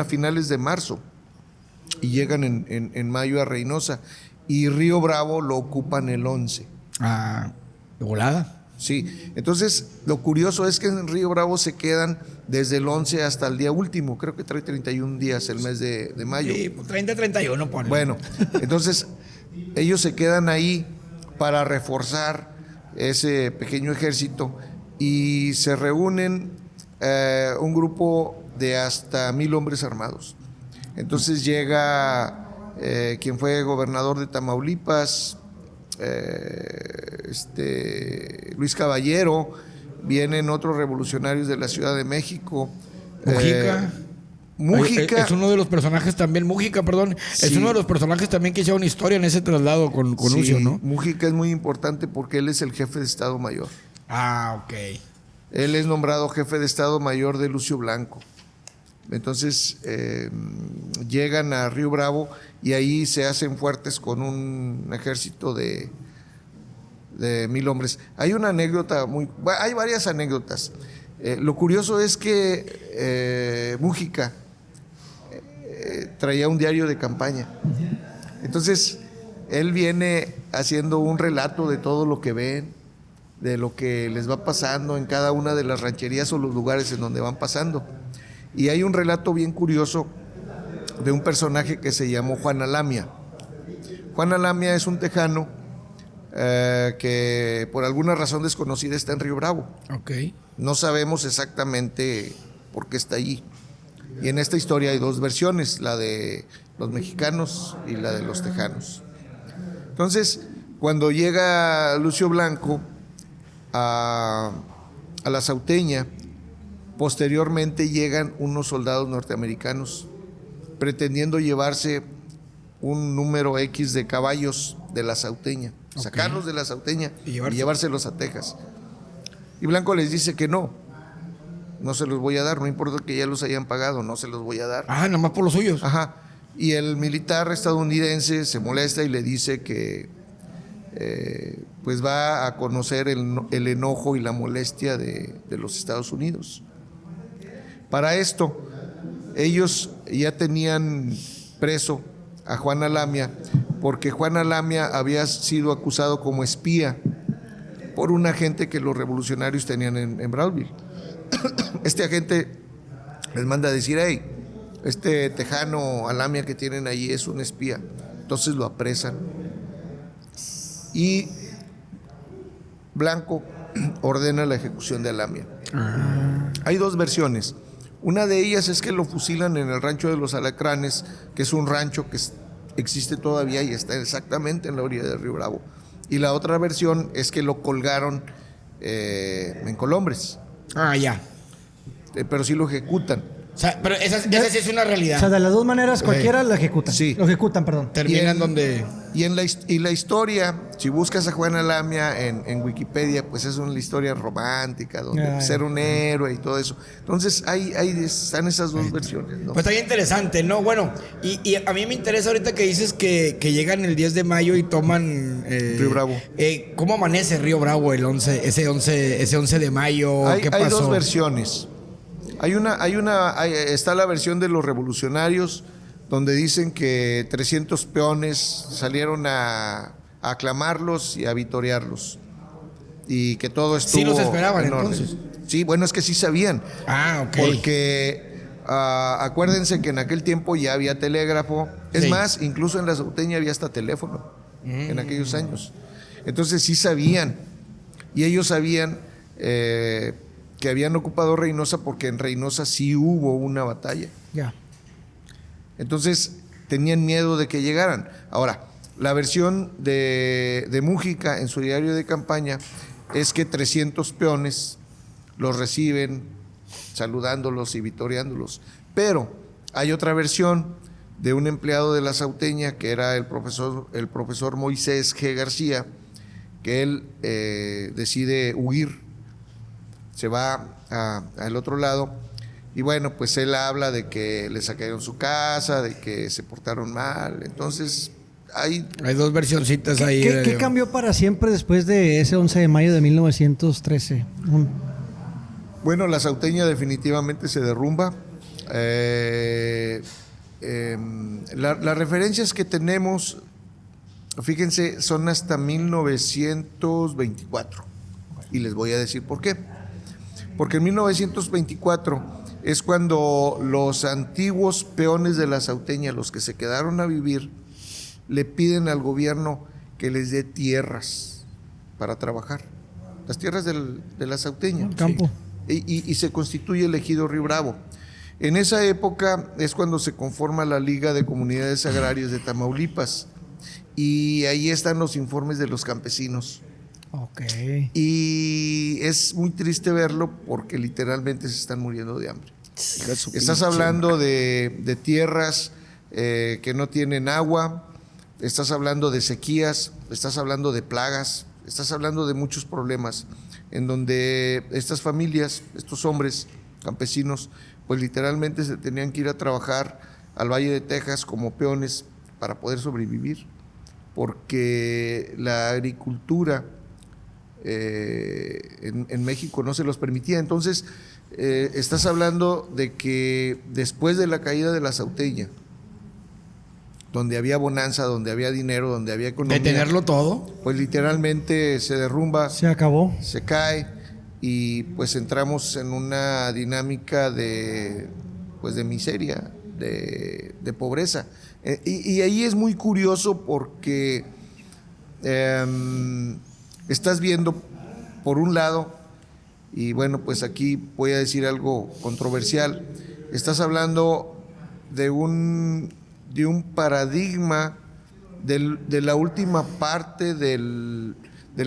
a finales de marzo y llegan en mayo a Reynosa. Y Río Bravo lo ocupan el 11. Ah, ¿de volada? Sí, entonces lo curioso es que en Río Bravo se quedan desde el 11 hasta el día último. Creo que trae 31 días el mes de mayo. Sí, 30, 31, ponle. Bueno, entonces ellos se quedan ahí para reforzar ese pequeño ejército y se reúnen un grupo de hasta 1,000 hombres armados. Entonces llega quien fue gobernador de Tamaulipas, Luis Caballero, vienen otros revolucionarios de la Ciudad de México. Mújica. Es uno de los personajes también, perdón. Sí. Es uno de los personajes también que hicieron historia en ese traslado con sí, Ucio, ¿no? Mújica es muy importante porque él es el jefe de Estado Mayor. Ah, ok. Él es nombrado jefe de Estado Mayor de Lucio Blanco. Entonces llegan a Río Bravo y ahí se hacen fuertes con un ejército de 1,000 hombres. Hay una anécdota hay varias anécdotas. Lo curioso es que Mújica traía un diario de campaña. Entonces él viene haciendo un relato de todo lo que ven, de lo que les va pasando en cada una de las rancherías o los lugares en donde van pasando. Y hay un relato bien curioso de un personaje que se llamó Juan Alamia. Juan Alamia es un tejano que por alguna razón desconocida está en Río Bravo. Okay. No sabemos exactamente por qué está allí. Y en esta historia hay dos versiones, la de los mexicanos y la de los tejanos. Entonces, cuando llega Lucio Blanco a la Sauteña, posteriormente llegan unos soldados norteamericanos pretendiendo llevarse un número X de caballos de la Sauteña, sacarlos de la Sauteña y llevárselos a Texas. Y Blanco les dice que no se los voy a dar, no importa que ya los hayan pagado, no se los voy a dar. Ah, nada más por los suyos. Ajá. Y el militar estadounidense se molesta y le dice que pues va a conocer el enojo y la molestia de los Estados Unidos. Para esto, ellos ya tenían preso a Juan Alamia, porque Juan Alamia había sido acusado como espía por un agente que los revolucionarios tenían en Brownsville. Este agente les manda a decir: hey, este tejano Alamia que tienen ahí es un espía. Entonces lo apresan y Blanco ordena la ejecución de Alamia. Hay dos versiones. Una de ellas es que lo fusilan en el rancho de los Alacranes, que es un rancho que existe todavía y está exactamente en la orilla del Río Bravo. Y la otra versión es que lo colgaron en Colombres. Ah, ya. Pero sí lo ejecutan. O sea, pero esa sí es una realidad. O sea, de las dos maneras cualquiera lo ejecutan. Sí. Lo ejecutan, perdón. Terminan donde... Y la historia, si buscas a Juan Alamia en Wikipedia, pues es una historia romántica, donde ser un héroe y todo eso. Entonces, están esas dos versiones, ¿no? Pues está bien interesante, ¿no? Bueno, y a mí me interesa ahorita que dices que llegan el 10 de mayo y toman... Río Bravo. ¿Cómo amanece Río Bravo ese 11 de mayo? ¿Qué pasó? Hay dos versiones. Está la versión de los revolucionarios, donde dicen que 300 peones salieron a aclamarlos y a vitorearlos. Y que todo estuvo... Sí los esperaban en orden. entonces. Sí, bueno, es que sí sabían. Ah, ok. Porque acuérdense que en aquel tiempo ya había telégrafo. Es más, incluso en la Sauteña había hasta teléfono en aquellos años. Entonces sí sabían. Y ellos sabían... que habían ocupado Reynosa porque en Reynosa sí hubo una batalla. Ya. Entonces tenían miedo de que llegaran. Ahora, La versión de Mújica en su diario de campaña es que 300 peones los reciben saludándolos y vitoreándolos. Pero hay otra versión de un empleado de la Sauteña, que era el profesor Moisés G. García, que él decide huir, se va al otro lado, y bueno, pues él habla de que le sacaron su casa, de que se portaron mal. Entonces hay dos versioncitas ahí. ¿Qué cambió para siempre después de ese 11 de mayo de 1913? Bueno, la Sauteña definitivamente se derrumba. Las referencias que tenemos, fíjense, son hasta 1924. Y les voy a decir por qué. Porque en 1924 es cuando los antiguos peones de la Sauteña, los que se quedaron a vivir, le piden al gobierno que les dé tierras para trabajar. Las tierras de la Sauteña. El campo. Y se constituye el ejido Río Bravo. En esa época es cuando se conforma la Liga de Comunidades Agrarias de Tamaulipas, y ahí están los informes de los campesinos. Okay. Y es muy triste verlo porque literalmente se están muriendo de hambre. Estás hablando de tierras que no tienen agua, estás hablando de sequías, estás hablando de plagas, estás hablando de muchos problemas en donde estas familias, estos hombres campesinos, pues literalmente se tenían que ir a trabajar al Valle de Texas como peones para poder sobrevivir, porque la agricultura en México no se los permitía. Entonces, estás hablando de que después de la caída de la Sauteña, donde había bonanza, donde había dinero, donde había economía, de tenerlo todo, pues literalmente se derrumba, se acabó, se cae, y pues entramos en una dinámica de miseria, de pobreza. Y ahí es muy curioso porque estás viendo, por un lado, y bueno, pues aquí voy a decir algo controversial, estás hablando de un paradigma de la última parte del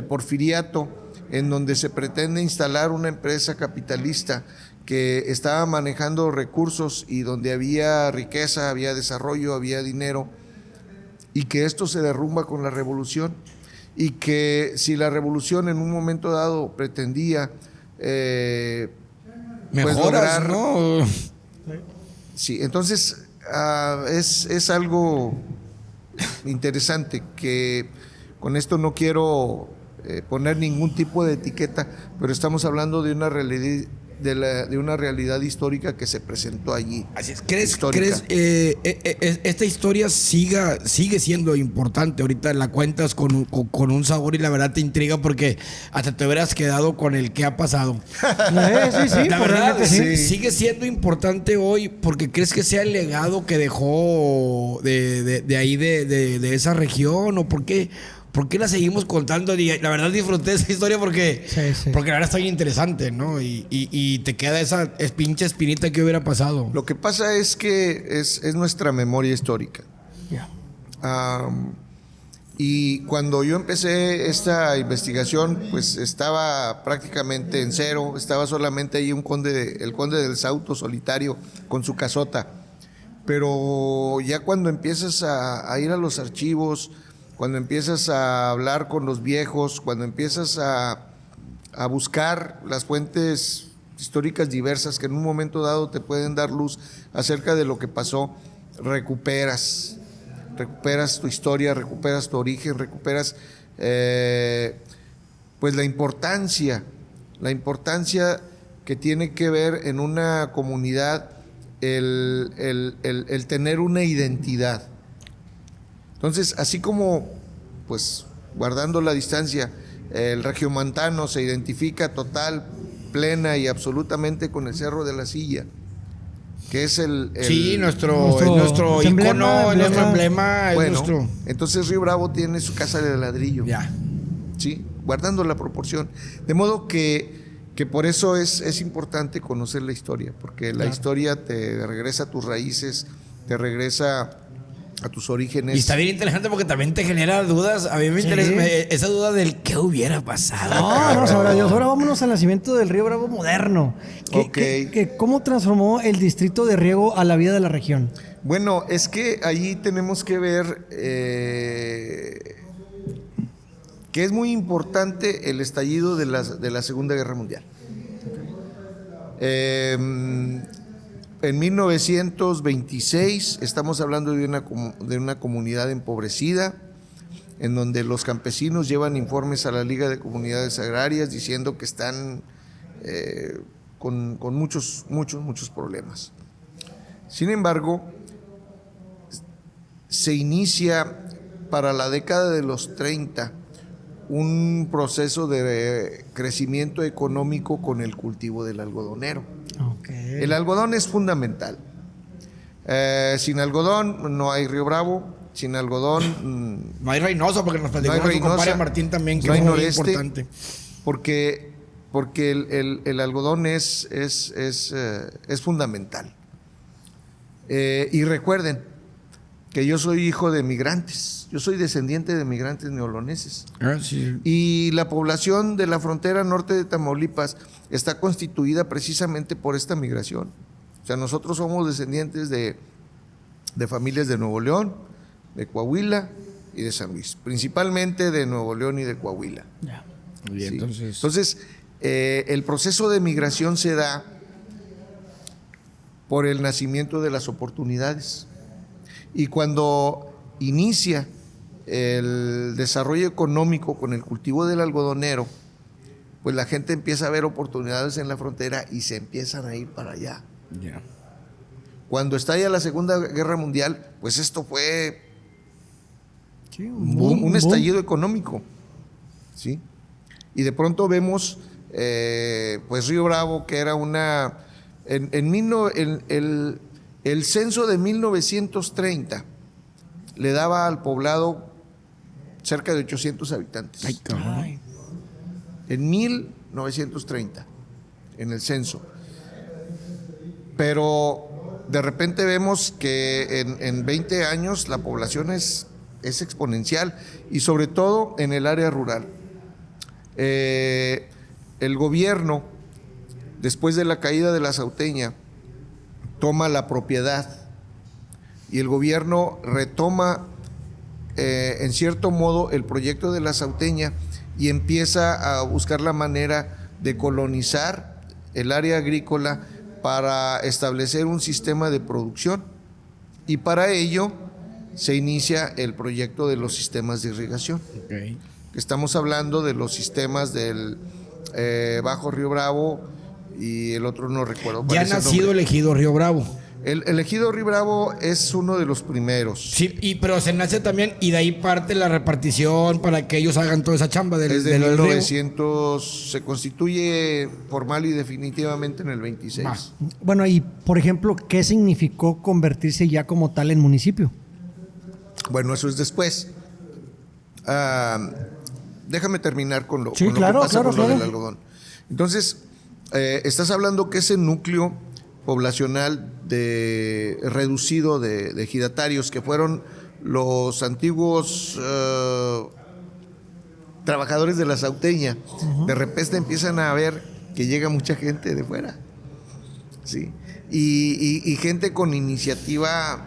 porfiriato, en donde se pretende instalar una empresa capitalista que estaba manejando recursos y donde había riqueza, había desarrollo, había dinero, y que esto se derrumba con la revolución, y que si la revolución en un momento dado pretendía mejoras, pues lograr, ¿no? Sí, entonces es algo interesante, que con esto no quiero poner ningún tipo de etiqueta, pero estamos hablando de una realidad, de una realidad histórica que se presentó allí. Así es. ¿Crees esta historia sigue siendo importante? Ahorita la cuentas con un sabor y la verdad te intriga porque hasta te hubieras quedado con el qué ha pasado. Sí, la verdad, sí. Sigue siendo importante hoy porque crees que sea el legado que dejó de ahí, de esa región, o por qué la seguimos contando. Y la verdad disfruté esa historia porque la verdad está bien interesante, ¿no? Y te queda esa pinche espinita que hubiera pasado. Lo que pasa es que es nuestra memoria histórica. Yeah. Y cuando yo empecé esta investigación, pues estaba prácticamente en cero, estaba solamente ahí el conde del Sauto solitario con su casota. Pero ya cuando empiezas a ir a los archivos, cuando empiezas a hablar con los viejos, cuando empiezas a buscar las fuentes históricas diversas que en un momento dado te pueden dar luz acerca de lo que pasó, recuperas tu historia, recuperas tu origen, recuperas pues la importancia que tiene que ver en una comunidad el tener una identidad. Entonces, así como, pues, guardando la distancia, el regiomontano se identifica total, plena y absolutamente con el Cerro de la Silla, que es nuestro icono, nuestro emblema. Bueno, entonces Río Bravo tiene su casa de ladrillo. Ya. Sí, guardando la proporción. De modo que por eso es importante conocer la historia, porque la historia te regresa a tus raíces, te regresa a tus orígenes. Y está bien interesante porque también te genera dudas. A mí me interesa esa duda del qué hubiera pasado. No, sabrá Dios. Ahora vámonos al nacimiento del Río Bravo moderno. ¿Cómo transformó el distrito de riego a la vida de la región? Bueno, es que allí tenemos que ver que es muy importante el estallido de la Segunda Guerra Mundial. En 1926 estamos hablando de una comunidad empobrecida, en donde los campesinos llevan informes a la Liga de Comunidades Agrarias diciendo que están con muchos problemas. Sin embargo, se inicia para la década de los 30 un proceso de crecimiento económico con el cultivo del algodonero. Okay. El algodón es fundamental. Sin algodón no hay Río Bravo, sin algodón no hay Reynosa, porque nos platicó no hay su compadre Reynosa, Martín también, que no hay es muy noreste, importante. porque el algodón es fundamental. Y recuerden que yo soy hijo de migrantes, yo soy descendiente de migrantes neoloneses. Sí. Y la población de la frontera norte de Tamaulipas está constituida precisamente por esta migración. O sea, nosotros somos descendientes de familias de Nuevo León, de Coahuila y de San Luis, principalmente de Nuevo León y de Coahuila. Ya. Muy bien, Sí. entonces El proceso de migración se da por el nacimiento de las oportunidades. Y cuando inicia el desarrollo económico con el cultivo del algodonero, pues la gente empieza a ver oportunidades en la frontera y se empiezan a ir para allá. yeah. Cuando estalla la Segunda Guerra Mundial, pues esto fue Sí, un estallido económico, ¿sí? Y de pronto vemos, pues Río Bravo, que era el censo de 1930 le daba al poblado cerca de 800 habitantes. Ay, cabrón. Ay. En 1930, en el censo. Pero de repente vemos que en 20 años la población es exponencial, y sobre todo en el área rural. El gobierno, después de la caída de la Sauteña, toma la propiedad, y el gobierno retoma en cierto modo el proyecto de la Sauteña y empieza a buscar la manera de colonizar el área agrícola para establecer un sistema de producción, y para ello se inicia el proyecto de los sistemas de irrigación. Okay. Estamos hablando de los sistemas del Bajo Río Bravo, y el otro no recuerdo. Ya ha nacido el ejido Río Bravo. El ejido Río Bravo es uno de los primeros. Sí, pero se nace también, y de ahí parte la repartición para que ellos hagan toda esa chamba del Desde del 1900 se constituye formal y definitivamente en el 26. Bueno, y por ejemplo, ¿qué significó convertirse ya como tal en municipio? Bueno, eso es después. Déjame terminar con lo Sí, que claro, pasa claro, con lo claro. del algodón. Entonces, estás hablando que ese núcleo poblacional reducido de ejidatarios, que fueron los antiguos trabajadores de la Sauteña, de repente empiezan a ver que llega mucha gente de fuera, ¿sí? Y gente con iniciativa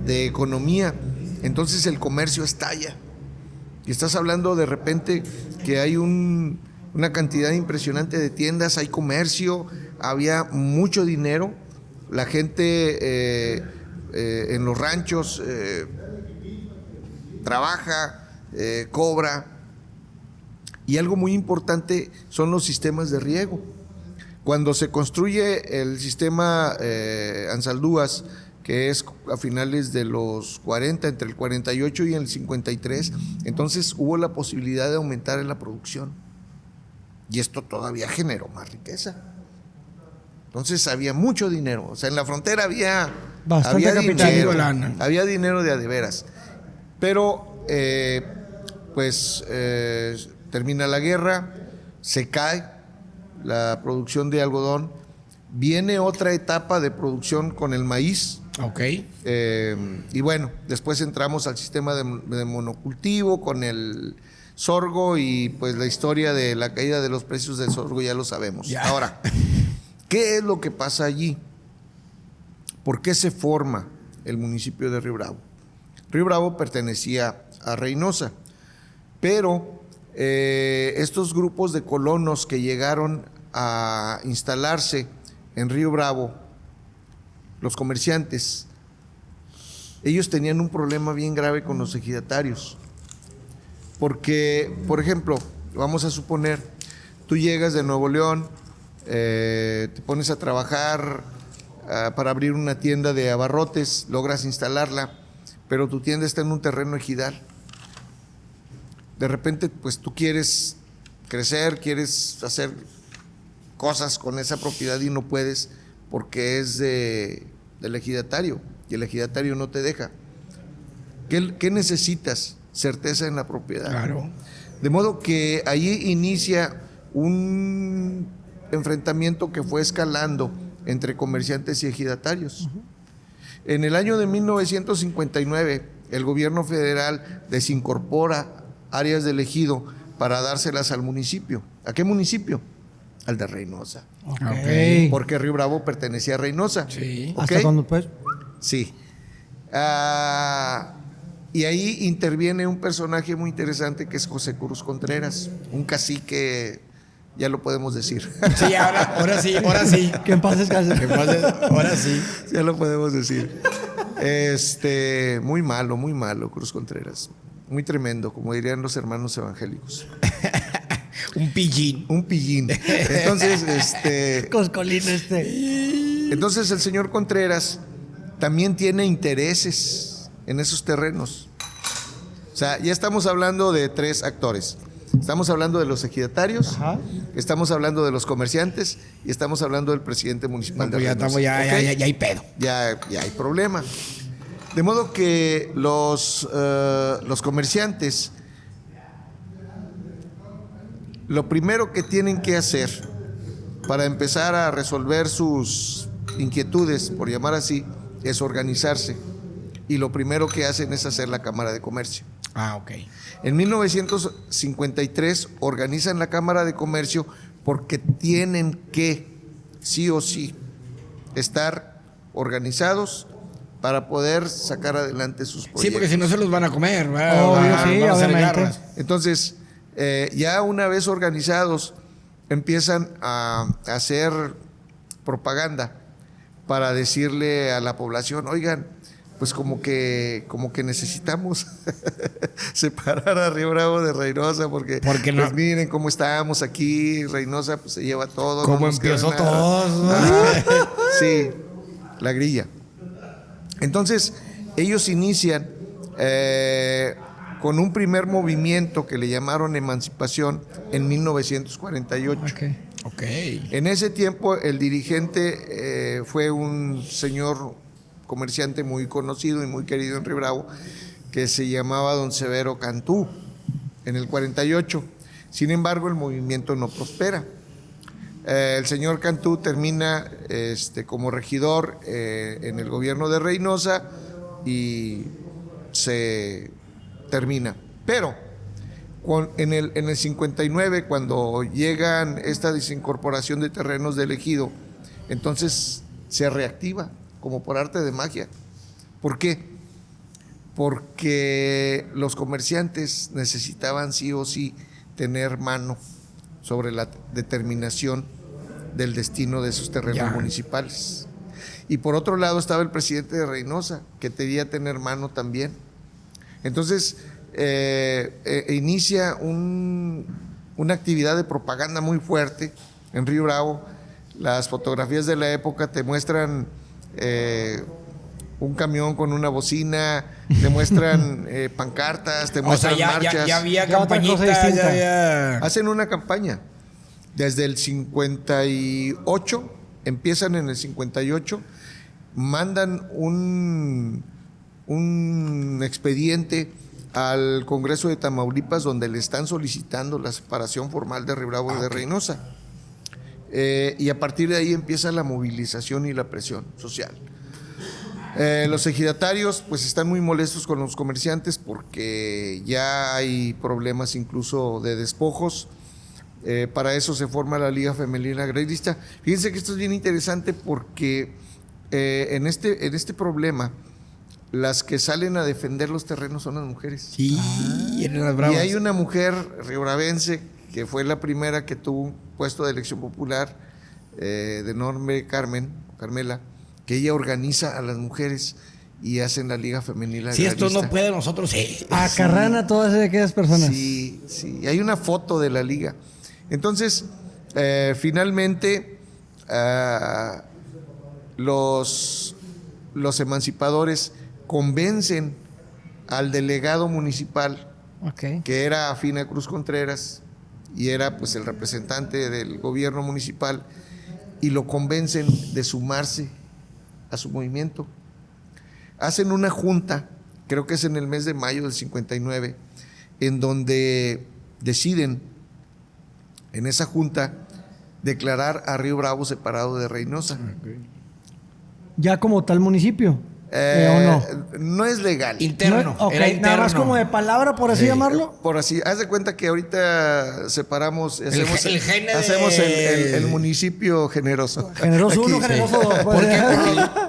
de economía. Entonces el comercio estalla. Y estás hablando de repente que hay una cantidad impresionante de tiendas, hay comercio, había mucho dinero, la gente en los ranchos trabaja, cobra, y algo muy importante son los sistemas de riego. Cuando se construye el sistema Ansaldúas, que es a finales de los 40, entre el 48 y el 53, entonces hubo la posibilidad de aumentar la producción, y esto todavía generó más riqueza. Entonces había mucho dinero, o sea, en la frontera había capital. dinero, había dinero de a de veras. Pero termina la guerra, se cae la producción de algodón, viene otra etapa de producción con el maíz, Ok. Y bueno, después entramos al sistema de monocultivo con el sorgo y pues la historia de la caída de los precios del sorgo ya lo sabemos. Ya. Ahora, ¿qué es lo que pasa allí? ¿Por qué se forma el municipio de Río Bravo? Río Bravo pertenecía a Reynosa, pero estos grupos de colonos que llegaron a instalarse en Río Bravo, los comerciantes, ellos tenían un problema bien grave con los ejidatarios. Porque, por ejemplo, vamos a suponer, tú llegas de Nuevo León, te pones a trabajar para abrir una tienda de abarrotes, logras instalarla, pero tu tienda está en un terreno ejidal. De repente, pues tú quieres crecer, quieres hacer cosas con esa propiedad y no puedes porque es del ejidatario y el ejidatario no te deja. ¿Qué necesitas? Certeza en la propiedad. Claro. De modo que allí inicia un enfrentamiento que fue escalando entre comerciantes y ejidatarios. En el año de 1959, el gobierno federal desincorpora áreas del ejido para dárselas al municipio. ¿A qué municipio? Al de Reynosa. Ok. Porque Río Bravo pertenecía a Reynosa. Sí. ¿Ok? ¿Hasta cuándo, pues? Sí. Y ahí interviene un personaje muy interesante que es José Cruz Contreras, un cacique, ya lo podemos decir. Sí, ahora sí. Que en paz descanse. Ahora sí. Ya lo podemos decir. Muy malo, Cruz Contreras. Muy tremendo, como dirían los hermanos evangélicos. Un pillín. Un pillín. Entonces, Coscolín entonces el señor Contreras también tiene intereses en esos terrenos. O sea, ya estamos hablando de tres actores. Estamos hablando de los ejidatarios, Ajá. estamos hablando de los comerciantes y estamos hablando del presidente municipal No, pues de ya Reynosa. estamos, ¿Ok? ya hay pedo. Ya hay problema. De modo que los comerciantes, lo primero que tienen que hacer para empezar a resolver sus inquietudes, por llamar así, es organizarse. Y lo primero que hacen es hacer la Cámara de Comercio. Ah, ok. En 1953 organizan la Cámara de Comercio porque tienen que, sí o sí, estar organizados para poder sacar adelante sus proyectos. Sí, porque si no se los van a comer. ¿verdad? Obvio, sí, van a hacer obviamente. garras. Entonces, ya una vez organizados, empiezan a hacer propaganda para decirle a la población, oigan, pues como que necesitamos separar a Río Bravo de Reynosa, porque no. pues miren cómo estamos aquí, Reynosa pues se lleva todo. Como no nos queda empezó nada. todos, ¿no? Sí, la grilla. Entonces, ellos inician con un primer movimiento que le llamaron Emancipación en 1948. Ok. Ok. En ese tiempo el dirigente fue un señor comerciante muy conocido y muy querido en Río Bravo que se llamaba don Severo Cantú en el 48. Sin embargo, el movimiento no prospera. El señor Cantú termina como regidor en el gobierno de Reynosa y se termina. Pero en el 59, cuando llegan esta desincorporación de terrenos del ejido, entonces se reactiva como por arte de magia. ¿Por qué? Porque los comerciantes necesitaban sí o sí tener mano sobre la determinación del destino de sus terrenos municipales. Y por otro lado estaba el presidente de Reynosa, que quería tener mano también. Entonces inicia una actividad de propaganda muy fuerte en Río Bravo. Las fotografías de la época te muestran un camión con una bocina, te muestran pancartas, te muestran marchas. Ya había Ya otra cosa campañitas, distinta. ya había... Hacen una campaña. Desde el 58, empiezan en el 58, mandan un expediente al Congreso de Tamaulipas donde le están solicitando la separación formal de Río Bravo de Reynosa. Y a partir de ahí empieza la movilización y la presión social. Los ejidatarios pues están muy molestos con los comerciantes porque ya hay problemas incluso de despojos. Para eso se forma la Liga Femenil Agrarista. Fíjense que esto es bien interesante porque en este problema las que salen a defender los terrenos son las mujeres. Sí, eran las bravas. Y hay una mujer riobravense que fue la primera que tuvo un puesto de elección popular, de nombre Carmela, que ella organiza a las mujeres y hacen la Liga Femenil Agrarista. Si esto no puede, nosotros sí. Acarran a todas aquellas personas. Sí, hay una foto de la liga. Entonces, finalmente, los emancipadores convencen al delegado municipal, que era afín a Cruz Contreras y era pues el representante del gobierno municipal, y lo convencen de sumarse a su movimiento. Hacen una junta, creo que es en el mes de mayo del 59, en donde deciden en esa junta declarar a Río Bravo separado de Reynosa. Ya como tal municipio. ¿O no? No es legal. Interno. No, Era interno. nada más como de palabra, por así llamarlo. Por así, haz de cuenta que ahorita separamos, hacemos gene el municipio generoso. Generoso Aquí, 1, generoso 2. ¿Por qué?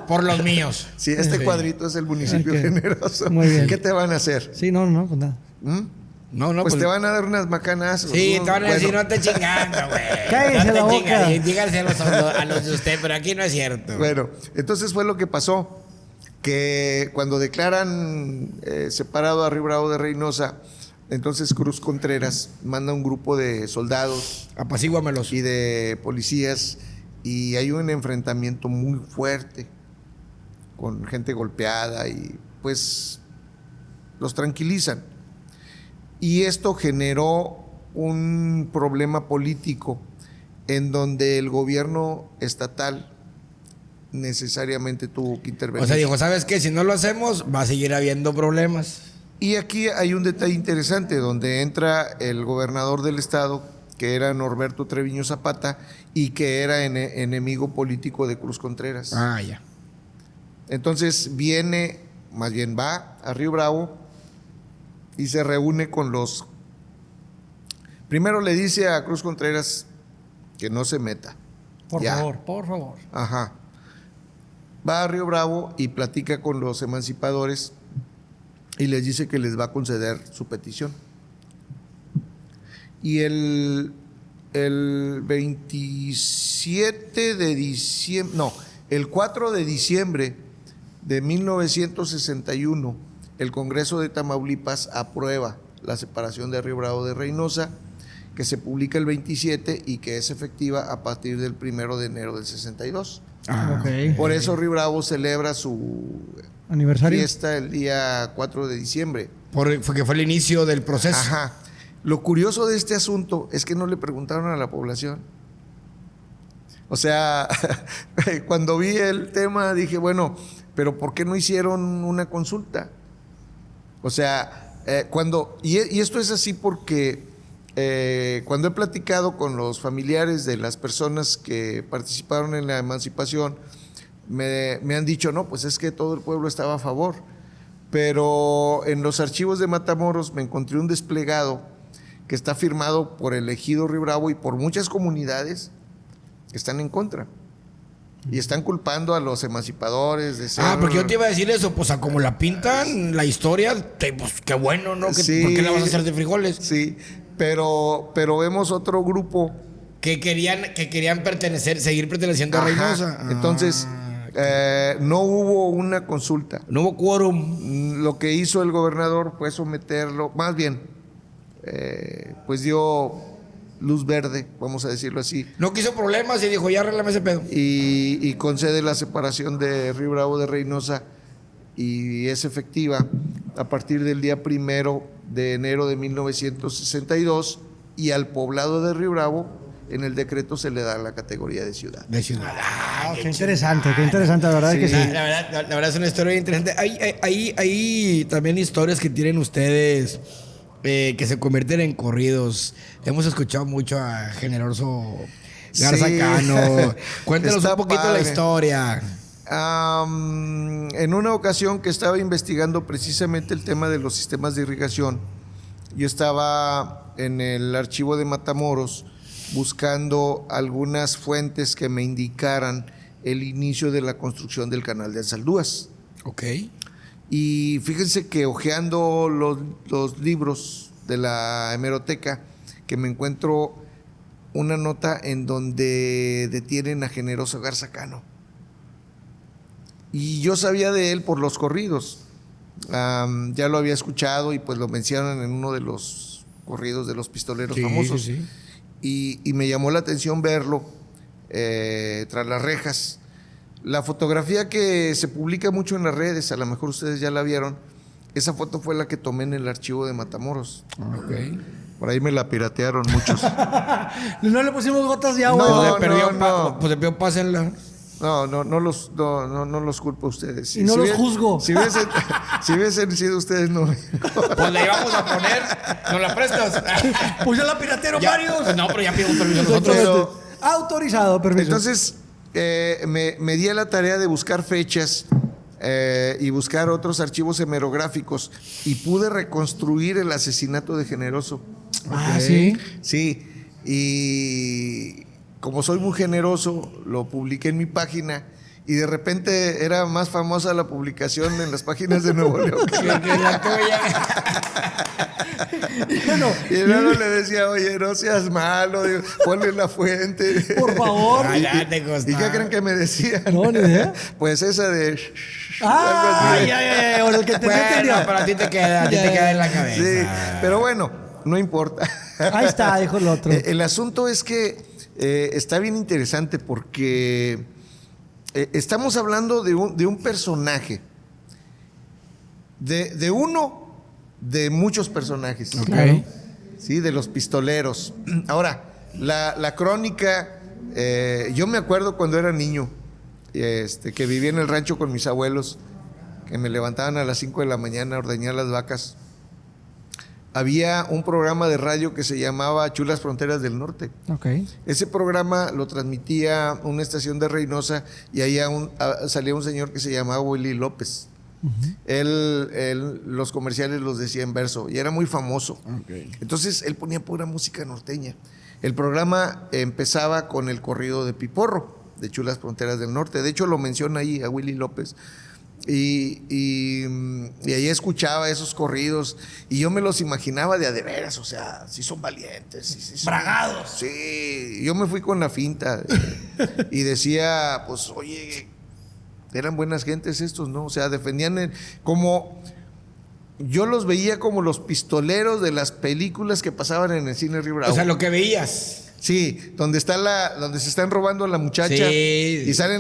Por los míos. Sí, este cuadrito es el municipio Ok. generoso. Muy bien. ¿Qué te van a hacer? Sí, no, pues nada. ¿Mm? No, Pues te van a dar unas macanas. Sí, te van a decir, Bueno, no te chingando, güey. Cállese No te la boca. chingas. Díganse a los de usted, pero aquí no es cierto. Bueno, entonces fue lo que pasó, que cuando declaran separado a Río Bravo de Reynosa, entonces Cruz Contreras manda un grupo de soldados Apacíguamelos. y de policías, y hay un enfrentamiento muy fuerte con gente golpeada y pues los tranquilizan. Y esto generó un problema político en donde el gobierno estatal necesariamente tuvo que intervenir. O sea, dijo, ¿sabes qué? Si no lo hacemos, va a seguir habiendo problemas. Y aquí hay un detalle interesante donde entra el gobernador del estado, que era Norberto Treviño Zapata, y que era enemigo político de Cruz Contreras. Ah, ya. Entonces va a Río Bravo y se reúne con los... Primero le dice a Cruz Contreras que no se meta. Por Ya. favor. Ajá. Va a Río Bravo y platica con los emancipadores y les dice que les va a conceder su petición. Y el 27 de diciembre, no, el 4 de diciembre de 1961, el Congreso de Tamaulipas aprueba la separación de Río Bravo de Reynosa, que se publica el 27 y que es efectiva a partir del 1 de enero del 62. Ah, Ok. Por eso Río Bravo celebra su Aniversario. fiesta el día 4 de diciembre. Porque fue el inicio del proceso. Ajá. Lo curioso de este asunto es que no le preguntaron a la población. O sea, cuando vi el tema dije, bueno, pero ¿por qué no hicieron una consulta? O sea, y esto es así porque cuando he platicado con los familiares de las personas que participaron en la emancipación, me han dicho, no, pues es que todo el pueblo estaba a favor. Pero en los archivos de Matamoros me encontré un desplegado que está firmado por el ejido Río Bravo y por muchas comunidades que están en contra. Y están culpando a los emancipadores de ser... Porque yo te iba a decir eso, pues a como la pintan la historia, pues qué bueno, ¿no? Sí. ¿Por qué la vas a hacer de frijoles? Sí, pero vemos otro grupo. Que querían seguir perteneciendo a Ajá. Reynosa. Entonces, no hubo una consulta. No hubo quórum. Lo que hizo el gobernador fue someterlo, más bien, pues dio luz verde, vamos a decirlo así, No quiso problemas y dijo, ya arréglame ese pedo. y concede la separación de Río Bravo de Reynosa y es efectiva a partir del día 1 de enero de 1962 y al poblado de Río Bravo en el decreto se le da la categoría de ciudad. De ciudad. Qué interesante, la verdad Sí. es que sí. La verdad es una historia interesante. Hay también historias que tienen ustedes que se convierten en corridos. Hemos escuchado mucho a Generoso Garza Sí. Cano. Cuéntanos Está un poquito padre. la historia. En una ocasión que estaba investigando precisamente el tema de los sistemas de irrigación, yo estaba en el archivo de Matamoros buscando algunas fuentes que me indicaran el inicio de la construcción del canal de Anzaldúas. Ok. Y fíjense que hojeando los libros de la hemeroteca, que me encuentro una nota en donde detienen a Generoso Garza Cano. Y yo sabía de él por los corridos. Ya lo había escuchado y pues lo mencionan en uno de los corridos de los pistoleros famosos. Sí. Y me llamó la atención verlo tras las rejas. La fotografía que se publica mucho en las redes, a lo mejor ustedes ya la vieron, esa foto fue la que tomé en el archivo de Matamoros. Ok. Por ahí me la piratearon muchos. No le pusimos gotas de agua. No, Pues le pidió pásenla. No los culpo a ustedes. Y no los juzgo. Si hubiesen sido ustedes, no. Pues la íbamos a poner. ¿Nos la prestas? Pues ya la piratearon Ya. varios. No, pero ya pido un permiso nosotros. Pero- Autorizado, permiso. Entonces, me di a la tarea de buscar fechas y buscar otros archivos hemerográficos y pude reconstruir el asesinato de Generoso. Ah, sí. Sí, y como soy muy generoso, lo publiqué en mi página y de repente era más famosa la publicación en las páginas de Nuevo León que la Que la tuya. Bueno, Y luego le decía, oye, no seas malo, digo, ponle la fuente. por favor. Ay, ya te costó. ¿Y qué creen que me decían? No, ni idea. Pues esa de... Ah, ya. Bueno, el que te Bueno, entendió. pero a ti te queda en la Sí, cabeza. pero bueno, no importa. Ahí está, dijo el otro. El asunto es que está bien interesante porque estamos hablando de un personaje, de uno de muchos personajes, Claro. ¿sí? De los pistoleros. Ahora, la crónica, yo me acuerdo cuando era niño, que vivía en el rancho con mis abuelos, que me levantaban a las 5 de la mañana a ordeñar las vacas. Había un programa de radio que se llamaba Chulas Fronteras del Norte. Ok. Ese programa lo transmitía una estación de Reynosa y ahí salía un señor que se llamaba Willy López. Él los comerciales los decía en verso y era muy famoso. Entonces él ponía pura música norteña. El programa empezaba con el corrido de Piporro, de Chulas Fronteras del Norte. De hecho lo menciona ahí a Willy López. Y ahí escuchaba esos corridos y yo me los imaginaba de a de veras, o sea, sí son valientes, sí son Bragados. Sí, yo me fui con la finta y decía, pues, oye, eran buenas gentes estos, ¿no? O sea, defendían como yo los veía como los pistoleros de las películas que pasaban en el cine Río Bravo. O sea, lo que veías. Sí, donde se están robando a la muchacha Sí. y sale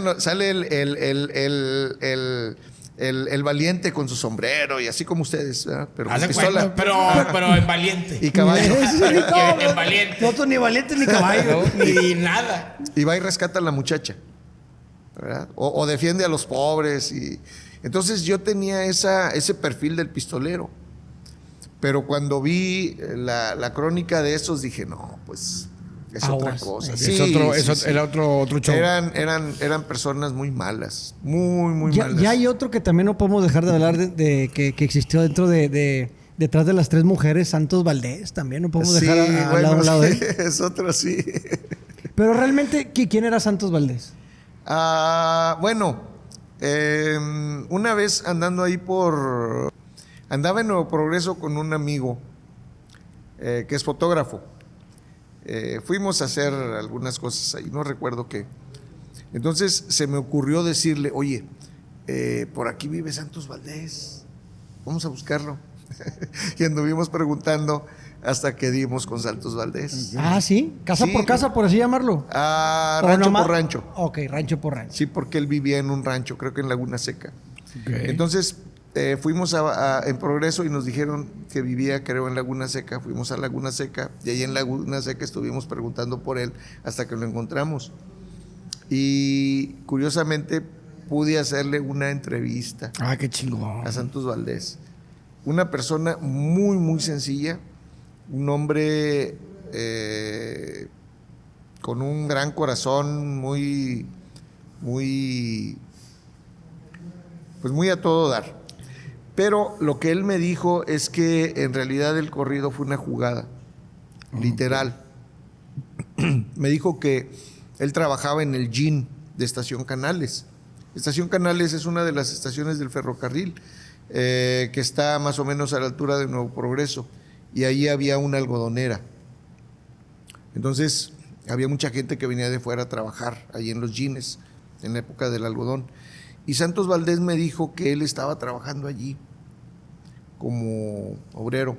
el valiente con su sombrero y así como ustedes, ¿verdad? Pero con Haz de pistola cuenta, pero en valiente. y caballo. En valiente. No, ni valiente ni caballo. No, ni nada. Y va y rescata a la muchacha, ¿verdad? O defiende a los pobres. Y entonces yo tenía ese perfil del pistolero. Pero cuando vi la crónica de estos dije, no, pues es otra Aguas. cosa. Sí, era otro show. Eran personas muy malas, muy malas. Ya hay otro que también no podemos dejar de hablar de que existió dentro detrás de las tres mujeres, Santos Valdés, también no podemos dejar a un lado de él. Es otro, sí. Pero realmente, ¿quién era Santos Valdés? Bueno, una vez andaba en Nuevo Progreso con un amigo que es fotógrafo. Fuimos a hacer algunas cosas ahí, no recuerdo qué. Entonces se me ocurrió decirle, oye, por aquí vive Santos Valdés, vamos a buscarlo. Y anduvimos preguntando hasta que dimos con Santos Valdés. Ah, sí, casa Sí. por casa, por así llamarlo. O Rancho nomás- por rancho. Ok, rancho por rancho. Sí, porque él vivía en un rancho, creo que en Laguna Seca. Okay. Entonces fuimos en Progreso y nos dijeron que vivía, creo, en Laguna Seca. Fuimos a Laguna Seca y ahí en Laguna Seca estuvimos preguntando por él hasta que lo encontramos. Y curiosamente pude hacerle una entrevista Ah, qué chingón. a Santos Valdés. Una persona muy sencilla, un hombre con un gran corazón, muy pues muy a todo dar. Pero lo que él me dijo es que en realidad el corrido fue una jugada, literal. Me dijo que él trabajaba en el GIN de Estación Canales. Estación Canales es una de las estaciones del ferrocarril que está más o menos a la altura de Nuevo Progreso, y ahí había una algodonera. Entonces había mucha gente que venía de fuera a trabajar ahí en los GINes en la época del algodón. Y Santos Valdés me dijo que él estaba trabajando allí como obrero,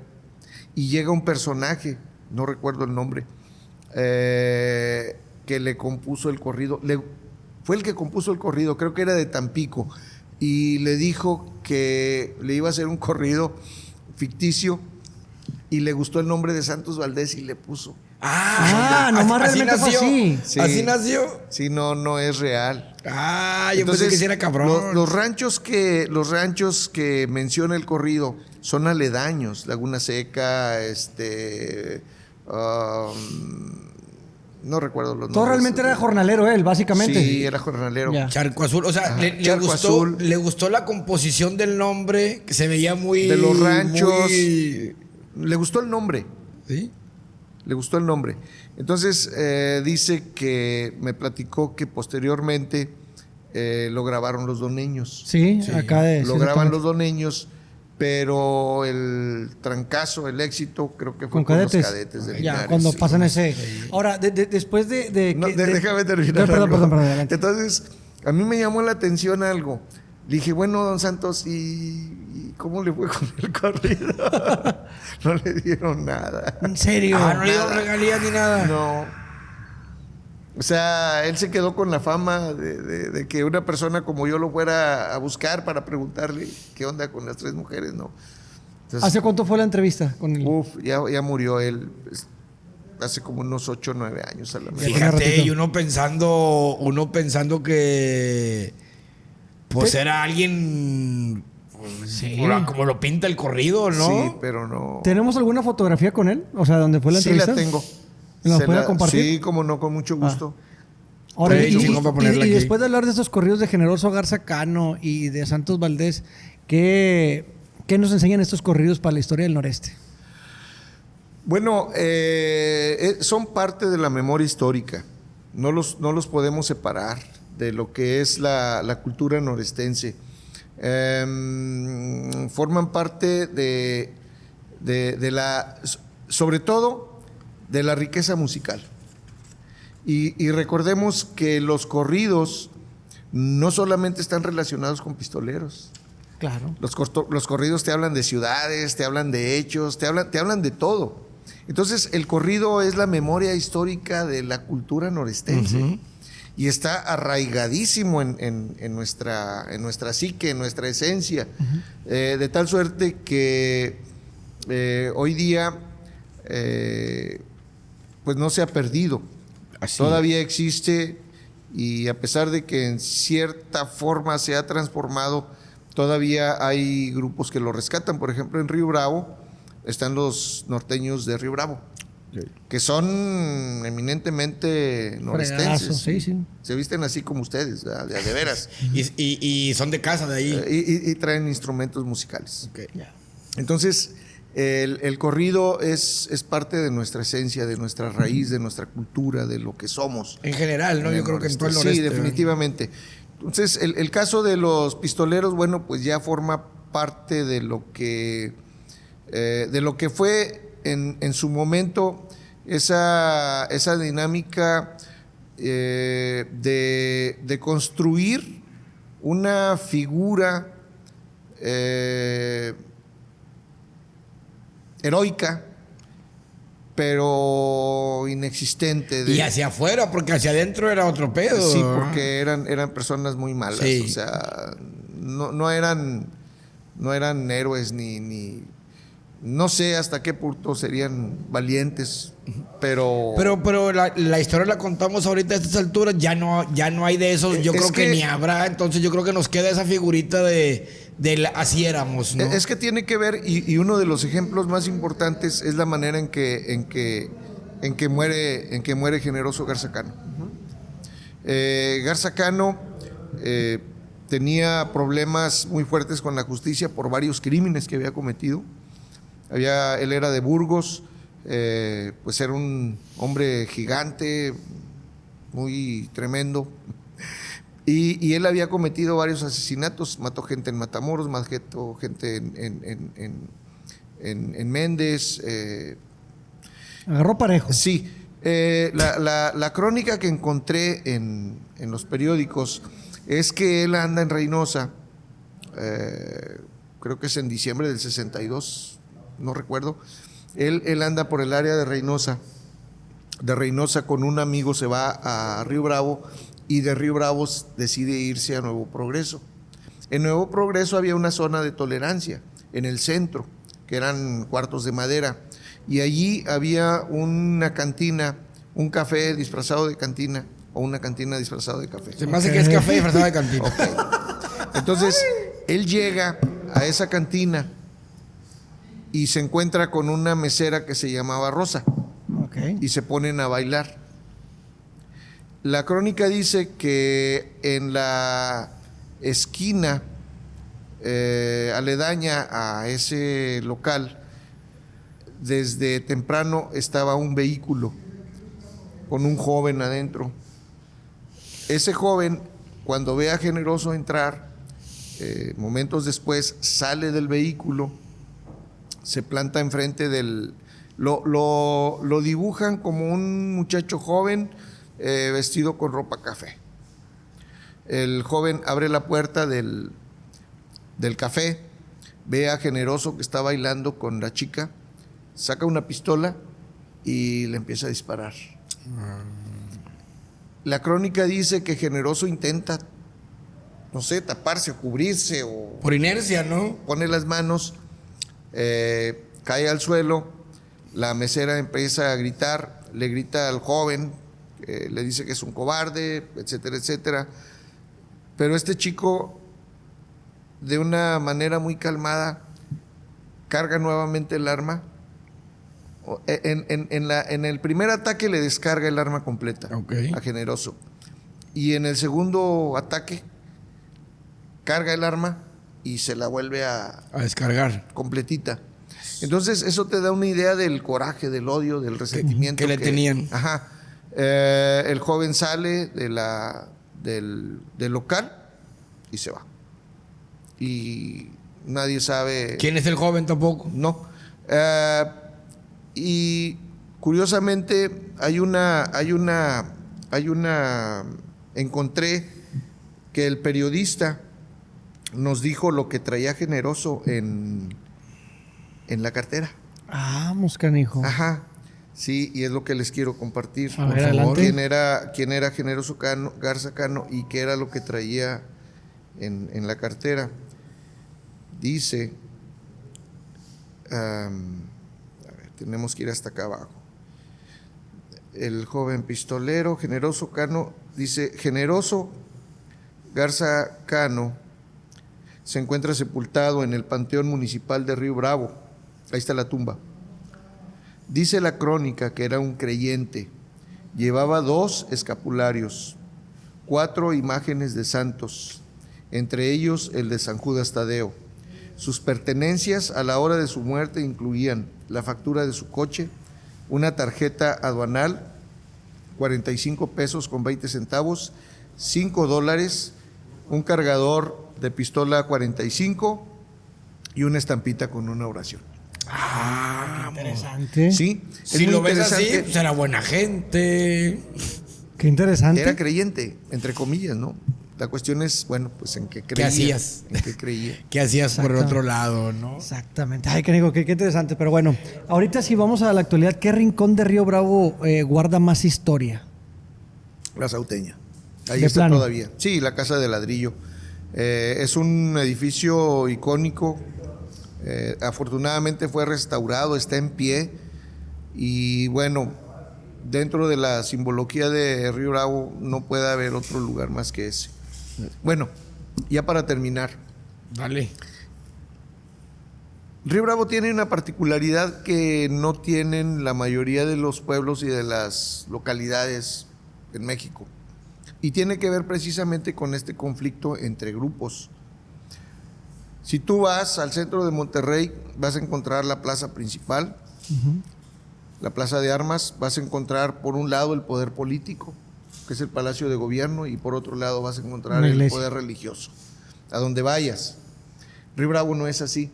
y llega un personaje, no recuerdo el nombre, que le compuso el corrido. Fue el que compuso el corrido, creo que era de Tampico, y le dijo que le iba a hacer un corrido ficticio, y le gustó el nombre de Santos Valdés y le puso. Nomás realmente fue así. Sí. ¿Así nació? Sí, no es real. Yo Entonces, pensé que sí era cabrón. Los ranchos que menciona el corrido son aledaños, Laguna Seca, no recuerdo los nombres. Todo realmente era jornalero él, básicamente. Sí, era jornalero. Ya. Charco Azul, o sea, Charco Azul. le gustó la composición del nombre, que se veía muy... De los ranchos. muy- Le gustó el nombre. ¿Sí? Le gustó el nombre. Entonces dice que me platicó que posteriormente lo grabaron los doneños. Sí, acá de... Lo sí, graban exactamente. los doneños, pero el trancazo, el éxito, creo que fue Con cadetes. los cadetes de Ya, Linares. cuando Sí. pasan ese... Ahora, después de... No, que- déjame terminar. Perdón, algo. perdón, adelante. Entonces, a mí me llamó la atención algo. Le dije, bueno, don Santos, ¿y cómo le fue con el corrido? No le dieron nada. ¿En serio? No le dieron regalías ni nada. No. O sea, él se quedó con la fama de que una persona como yo lo fuera a buscar para preguntarle qué onda con las 3 mujeres, ¿no? Entonces, ¿Hace cuánto fue la entrevista con él? ya murió él hace como unos 8 o 9 años a la mejor. tiene Fíjate, ratito. y uno pensando que pues era alguien como lo pinta el corrido, ¿no? Sí, pero no. ¿Tenemos alguna fotografía con él? O sea, ¿dónde fue la Sí entrevista? la tengo. ¿La puede compartir? Sí, como no, con mucho gusto. Ahora, Sí, chingón para ponerla y aquí. después de hablar de estos corridos de Generoso Garza Cano y de Santos Valdés, ¿qué nos enseñan estos corridos para la historia del noreste? Bueno, son parte de la memoria histórica. No los podemos separar de lo que es la cultura norestense. Forman parte de la, sobre todo, de la riqueza musical. Y recordemos que los corridos no solamente están relacionados con pistoleros. Claro. Los corridos te hablan de ciudades, te hablan de hechos, te hablan de todo. Entonces, el corrido es la memoria histórica de la cultura norestense. Y está arraigadísimo en nuestra psique, en nuestra esencia. De tal suerte que hoy día pues no se ha perdido. Todavía existe, y a pesar de que en cierta forma se ha transformado, todavía hay grupos que lo rescatan. Por ejemplo, en Río Bravo están los norteños de Río Bravo, que son eminentemente norestenses. Fregazos, sí. Se visten así como ustedes, ¿verdad? de veras. Y son de casa de ahí. Y traen instrumentos musicales. Ok. Entonces, el corrido es parte de nuestra esencia, de nuestra raíz, de nuestra cultura, de lo que somos. En general, ¿no? En Yo el creo que en todo el noreste. noreste. Sí, definitivamente. Entonces, el caso de los pistoleros, bueno, pues ya forma parte de lo que fue en su momento esa dinámica de construir una figura heroica, pero inexistente. Y hacia afuera, porque hacia adentro era otro pedo. Sí, ¿no? porque eran personas muy malas. Sí. O sea, no eran héroes ni no sé hasta qué punto serían valientes, pero la historia la contamos ahorita a estas alturas, ya no hay de esos, yo Es creo que que- ni habrá, entonces yo creo que nos queda esa figurita así éramos, ¿no? es que tiene que ver, y uno de los ejemplos más importantes es la manera en que muere Generoso Garza Cano. Garza Cano tenía problemas muy fuertes con la justicia por varios crímenes que había cometido. Él era de Burgos, pues era un hombre gigante, muy tremendo. Y él había cometido varios asesinatos, mató gente en Matamoros, mató gente en Méndez. Agarró parejo. Sí, la crónica que encontré en los periódicos es que él anda en Reynosa, creo que es en diciembre del 62, no recuerdo. Él anda por el área de Reynosa. De Reynosa con un amigo se va a Río Bravo y de Río Bravo decide irse a Nuevo Progreso. En Nuevo Progreso había una zona de tolerancia en el centro, que eran cuartos de madera, y allí había una cantina, un café disfrazado de cantina o una cantina disfrazada de café. Se me hace que es café disfrazado de cantina. Okay. Entonces, él llega a esa cantina y se encuentra con una mesera que se llamaba Rosa. Okay. Y se ponen a bailar. La crónica dice que en la esquina aledaña a ese local, desde temprano estaba un vehículo con un joven adentro. Ese joven, cuando ve a Generoso entrar, momentos después sale del vehículo, se planta enfrente del... Lo dibujan como un muchacho joven vestido con ropa café. El joven abre la puerta del café, ve a Generoso que está bailando con la chica, saca una pistola y le empieza a disparar. La crónica dice que Generoso intenta, no sé, taparse o cubrirse o... Por inercia, ¿no? Pone las manos, cae al suelo. La mesera empieza a gritar, le grita al joven, le dice que es un cobarde, etcétera, etcétera. Pero este chico, de una manera muy calmada, carga nuevamente el arma. En el primer ataque le descarga el arma completa a Generoso. Y en el segundo ataque, carga el arma y se la vuelve a descargar completita. Entonces eso te da una idea del coraje, del odio, del resentimiento que le tenían. Ajá. El joven sale del local y se va. Y nadie sabe... ¿Quién es el joven tampoco? No. Y curiosamente encontré que el periodista nos dijo lo que traía Generoso en la cartera. Vamos, canijo. Ajá, sí, y es lo que les quiero compartir. A ver, adelante. ¿Quién era Generoso Garza Cano y qué era lo que traía en la cartera? Dice, a ver, tenemos que ir hasta acá abajo. El joven pistolero, Generoso Cano, dice, Generoso Garza Cano se encuentra sepultado en el Panteón Municipal de Río Bravo. Ahí está la tumba. Dice la crónica que era un creyente. Llevaba 2 escapularios, 4 imágenes de santos, entre ellos el de San Judas Tadeo. Sus pertenencias a la hora de su muerte incluían la factura de su coche, una tarjeta aduanal, 45 pesos con 20 centavos, $5, un cargador de pistola 45 y una estampita con una oración. Interesante. Sí, si lo ves así, pues era buena gente. Qué interesante. Era creyente, entre comillas, ¿no? La cuestión es, bueno, pues en qué creía. ¿Qué hacías? En qué creía. ¿Qué hacías por el otro lado, no? Exactamente. Ay, canijo, qué interesante. Pero bueno, ahorita sí vamos a la actualidad. ¿Qué rincón de Río Bravo guarda más historia? La Sauteña. Ahí ¿De está plano? todavía. Sí, la Casa de Ladrillo. Es un edificio icónico. Afortunadamente fue restaurado, está en pie. Y bueno, dentro de la simbología de Río Bravo no puede haber otro lugar más que ese. Bueno, ya para terminar. Dale. Río Bravo tiene una particularidad que no tienen la mayoría de los pueblos y de las localidades en México. Y tiene que ver precisamente con este conflicto entre grupos. Si tú vas al centro de Monterrey, vas a encontrar la plaza principal, la plaza de armas, vas a encontrar por un lado el poder político, que es el Palacio de Gobierno, y por otro lado vas a encontrar el poder religioso, a donde vayas. Río Bravo no es así.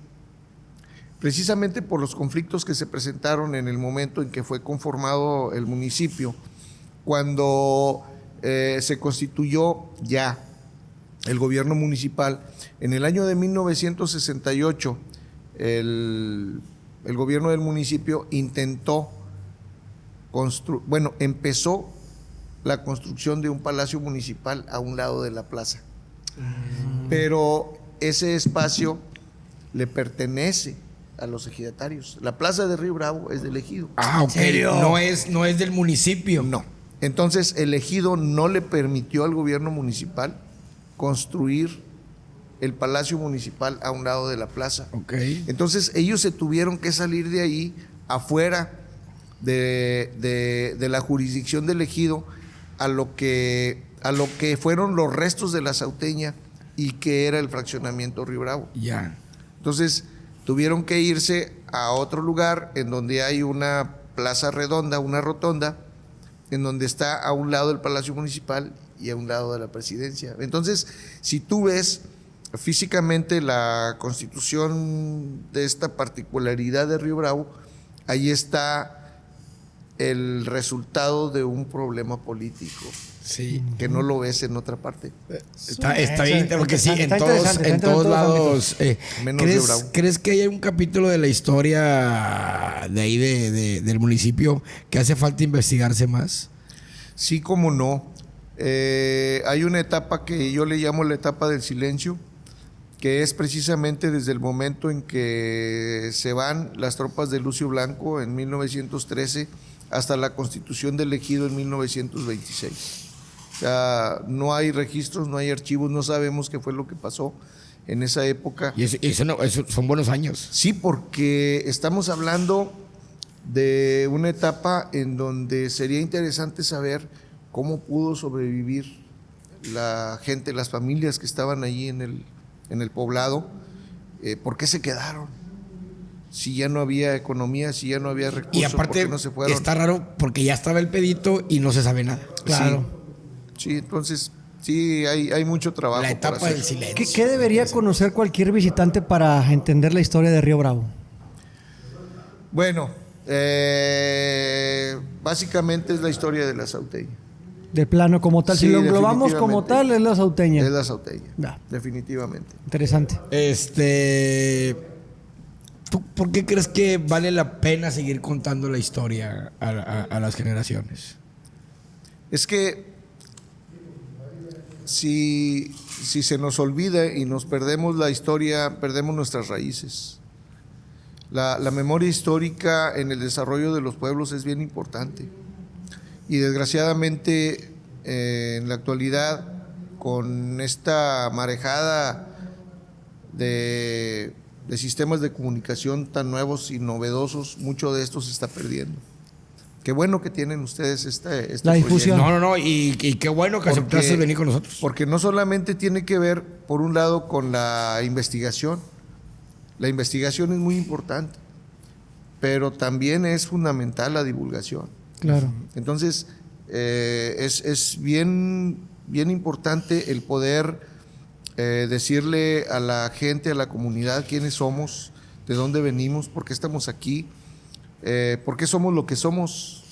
Precisamente por los conflictos que se presentaron en el momento en que fue conformado el municipio, cuando se constituyó ya el gobierno municipal, en el año de 1968, el gobierno del municipio intentó empezó la construcción de un palacio municipal a un lado de la plaza. Pero ese espacio le pertenece a los ejidatarios. La plaza de Río Bravo es del ejido. Ah, ok. No es del municipio. No. Entonces el ejido no le permitió al gobierno municipal construir el palacio municipal a un lado de la plaza. Ok. Entonces ellos se tuvieron que salir de ahí, afuera de la jurisdicción del ejido, a lo que fueron los restos de la Sauteña y que era el fraccionamiento Río Bravo. Ya. Entonces tuvieron que irse a otro lugar en donde hay una plaza redonda, una rotonda, en donde está a un lado el Palacio Municipal y a un lado de la Presidencia. Entonces, si tú ves físicamente la constitución de esta particularidad de Río Bravo, ahí está el resultado de un problema político. Sí. Que no lo ves en otra parte. Está bien, porque sí, en todos lados. Menos Río Bravo. ¿Crees que hay un capítulo de la historia de ahí del municipio que hace falta investigarse más? Sí, cómo no. Hay una etapa que yo le llamo la etapa del silencio, que es precisamente desde el momento en que se van las tropas de Lucio Blanco en 1913 hasta la constitución del ejido en 1926. O sea, no hay registros, no hay archivos, no sabemos qué fue lo que pasó en esa época. Y eso son buenos años. Sí, porque estamos hablando de una etapa en donde sería interesante saber cómo pudo sobrevivir la gente, las familias que estaban allí en el poblado, por qué se quedaron. Si ya no había economía, si ya no había recursos, Y aparte, ¿por qué no se fueron? está raro porque ya estaba el pedito y no se sabe nada. Claro. Sí, entonces, sí, hay mucho trabajo. La etapa por hacer. del silencio. ¿Qué debería conocer cualquier visitante para entender la historia de Río Bravo? Bueno, básicamente es la historia de la Sauteña. De plano como tal. Sí, si lo englobamos como definitivamente. tal, es la Sauteña. Es la Sauteña, Ya. definitivamente. Interesante. ¿Tú por qué crees que vale la pena seguir contando la historia a las generaciones? Es que si se nos olvida y nos perdemos la historia, perdemos nuestras raíces. La memoria histórica en el desarrollo de los pueblos es bien importante. Y desgraciadamente en la actualidad, con esta marejada de sistemas de comunicación tan nuevos y novedosos, mucho de esto se está perdiendo. Qué bueno que tienen ustedes este La difusión. No, y qué bueno que aceptaste venir con nosotros. Porque no solamente tiene que ver, por un lado, con la investigación. La investigación es muy importante, pero también es fundamental la divulgación. Claro. Entonces, es bien importante el poder decirle a la gente, a la comunidad, quiénes somos, de dónde venimos, por qué estamos aquí, por qué somos lo que somos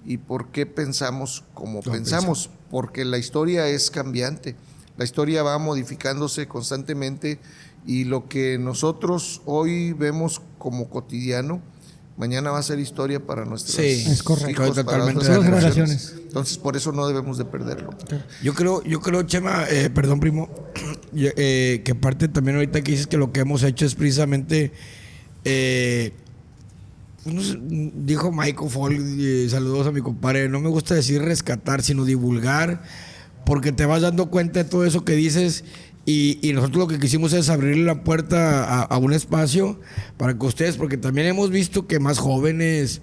y por qué pensamos como pensamos. Porque la historia es cambiante, la historia va modificándose constantemente y lo que nosotros hoy vemos como cotidiano, mañana va a ser historia para nuestros es correcto. hijos, para Totalmente otras de acuerdo. generaciones. Entonces, por eso no debemos de perderlo. Yo creo, Chema, perdón, primo, que parte también ahorita que dices que lo que hemos hecho es precisamente, dijo Michael Fall, saludos a mi compadre, no me gusta decir rescatar, sino divulgar, porque te vas dando cuenta de todo eso que dices. Y nosotros lo que quisimos es abrirle la puerta a un espacio para que ustedes, porque también hemos visto que más jóvenes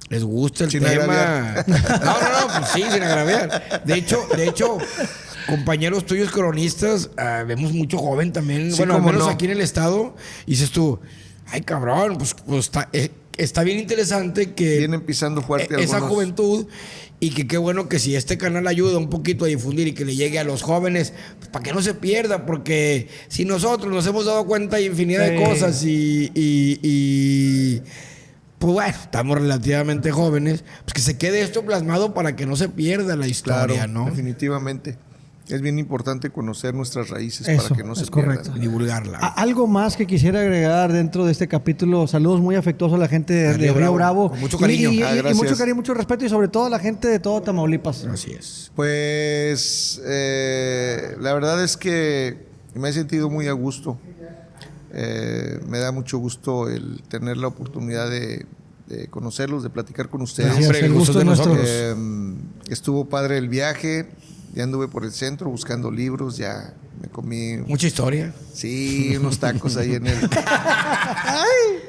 les gusta el Sin tema. agraviar. No, pues sí, sin agraviar. De hecho, compañeros tuyos cronistas, vemos mucho joven también, Sí, bueno, al cómo menos no. aquí en el estado, y dices tú, ay cabrón, pues está bien interesante que Vienen pisando fuerte esa algunos. juventud, y que qué bueno que si este canal ayuda un poquito a difundir y que le llegue a los jóvenes, pues, para que no se pierda, porque si nosotros nos hemos dado cuenta de infinidad de Sí. cosas y pues bueno, estamos relativamente jóvenes, pues que se quede esto plasmado para que no se pierda la historia, Claro, ¿no? definitivamente. Es bien importante conocer nuestras raíces Eso, para que no se es correcto. pierdan. Divulgarla. Algo más que quisiera agregar dentro de este capítulo. Saludos muy afectuosos a la gente de Río Río Bravo. Bravo. Con mucho cariño. Y Gracias. mucho cariño, mucho respeto y sobre todo a la gente de todo Tamaulipas. Así es. Pues la verdad es que me he sentido muy a gusto. Me da mucho gusto el tener la oportunidad de conocerlos, de platicar con ustedes. Gracias, Hombre, el gusto de es nuestro. nosotros. Estuvo padre el viaje. Ya anduve por el centro buscando libros. Ya me comí, Mucha historia. sí, unos tacos ahí en el...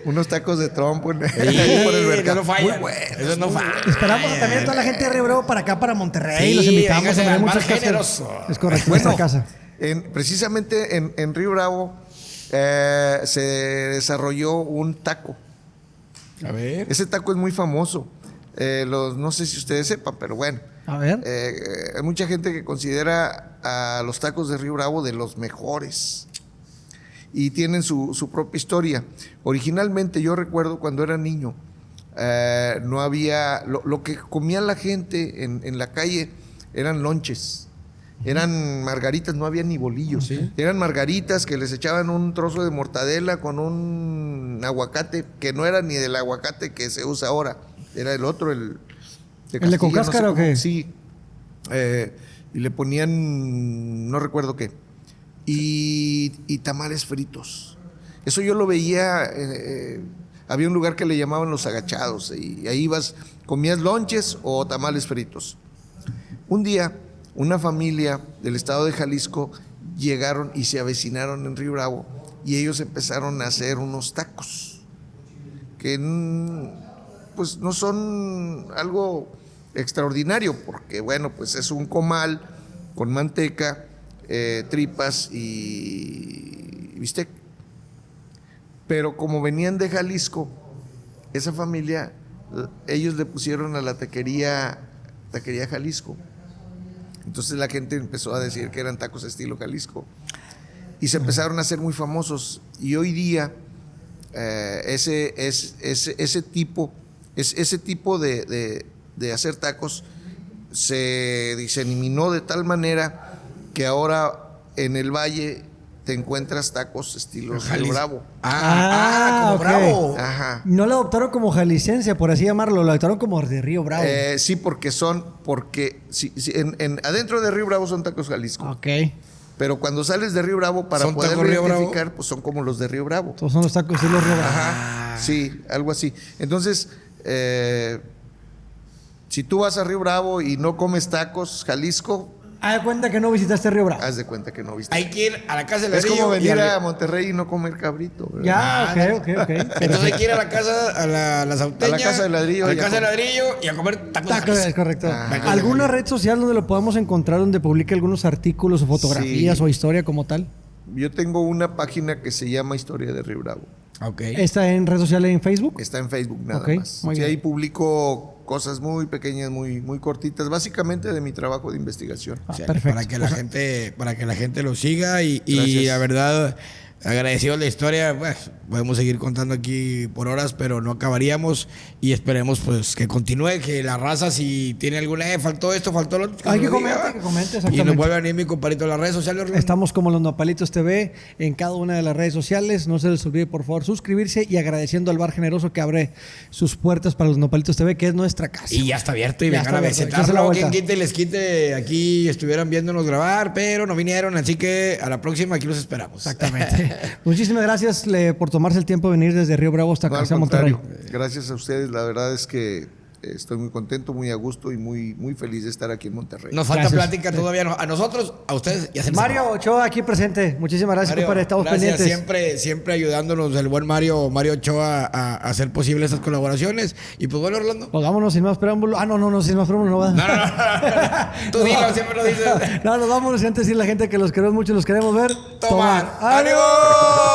unos tacos de trompo en Sí, ahí por el mercado. no falla. Muy buenos. Eso no falla. Esperamos también a toda la gente de Río Bravo para acá, para Monterrey. Sí, Los invitamos. véngase Hombre, hay al muchas Bar que hacer. Generoso. Es correcto, Bueno, nuestra casa. precisamente en Río Bravo se desarrolló un taco. A ver. Ese taco es muy famoso. No sé si ustedes sepan, pero bueno. A ver. Hay mucha gente que considera a los tacos de Río Bravo de los mejores. Y tienen su propia historia. Originalmente, yo recuerdo cuando era niño, no había. Lo que comía la gente en la calle eran lonches. Eran margaritas, no había ni bolillos. ¿Sí? Eran margaritas que les echaban un trozo de mortadela con un aguacate que no era ni del aguacate que se usa ahora. Era el otro, el de ¿El de con Castilla, cáscara o qué? Sí. Y le ponían, no recuerdo qué. Y tamales fritos. Eso yo lo veía. Había un lugar que le llamaban Los Agachados. Y ahí ibas, comías lonches o tamales fritos. Un día, una familia del estado de Jalisco llegaron y se avecinaron en Río Bravo. Y ellos empezaron a hacer unos tacos. Que pues no son algo extraordinario, porque bueno, pues es un comal con manteca, tripas y bistec. Pero como venían de Jalisco, esa familia, ellos le pusieron a la taquería Jalisco. Entonces la gente empezó a decir que eran tacos estilo Jalisco. Y se empezaron a hacer muy famosos. Y hoy día ese tipo de hacer tacos se diseminó de tal manera que ahora en el valle te encuentras tacos estilo Río Bravo. Como ok. Bravo. Ajá. No lo adoptaron como jalisciense, por así llamarlo, lo adoptaron como de Río Bravo. Sí, porque adentro de Río Bravo son tacos Jalisco. Ok. Pero cuando sales de Río Bravo, para ¿Son poder tacos Río Bravo? identificar, pues son como los de Río Bravo. Todos son los tacos de los Río Bravo. Ajá, sí, algo así. Entonces, si tú vas a Río Bravo y no comes tacos Jalisco, Haz de cuenta que no visitaste Río Bravo. haz de cuenta que no viste. Hay que ir a la casa del Es ladrillo. como venir y a Monterrey y no comer cabrito, ¿verdad? Ya, ok. Entonces hay que ir a la casa, a la sauteña. A la casa del ladrillo A la y a casa del comer. ladrillo y a comer tacos. Tacos, es correcto. Ah. ¿Alguna red social donde lo podamos encontrar donde publique algunos artículos o fotografías Sí. o historia como tal? Yo tengo una página que se llama Historia de Río Bravo. Ok. ¿Está en redes sociales en Facebook? Está en Facebook nada Ok, más. muy Sí, bien. ahí publico cosas muy pequeñas, muy cortitas, básicamente de mi trabajo de investigación. Ah, Sí, perfecto. Para que la gente lo siga y Gracias. la verdad, agradecido la historia. Pues, podemos seguir contando aquí por horas, pero no acabaríamos y esperemos pues que continúe, que la raza si tiene alguna, faltó esto, faltó lo otro. Hay nos que lo diga, comente, ¿va? Y exactamente. nos vuelve a venir mi compadrito a las redes sociales. Orlando. Estamos como los Nopalitos TV en cada una de las redes sociales. No se les olvide, por favor, suscribirse y agradeciendo al Bar Generoso que abre sus puertas para los Nopalitos TV, que es nuestra casa. Y ya está abierto y Ya vengan está a abierto, échense la visitarlo. vuelta. Quien quite y les quite. Aquí estuvieran viéndonos grabar, pero no vinieron. Así que a la próxima aquí los esperamos. Exactamente. Muchísimas gracias por tomarse el tiempo de venir desde Río Bravo hasta No, al acá a Monterrey. contrario, gracias a ustedes. La verdad es que estoy muy contento, muy a gusto y muy feliz de estar aquí en Monterrey. Nos falta Gracias. plática todavía. A nosotros, a ustedes ya se nos Mario acabó. Ochoa aquí presente. Muchísimas gracias, Mario, compadre. Estamos gracias, pendientes. siempre ayudándonos el buen Mario Ochoa a hacer posible estas colaboraciones. Y pues bueno, Orlando. Pues vámonos sin más preámbulo. No, sin más preámbulo no va. No. Tú dilo, siempre lo dices. No, nos vámonos y antes decir a la gente que los queremos mucho, los queremos ver. Tomar. ¡Adiós!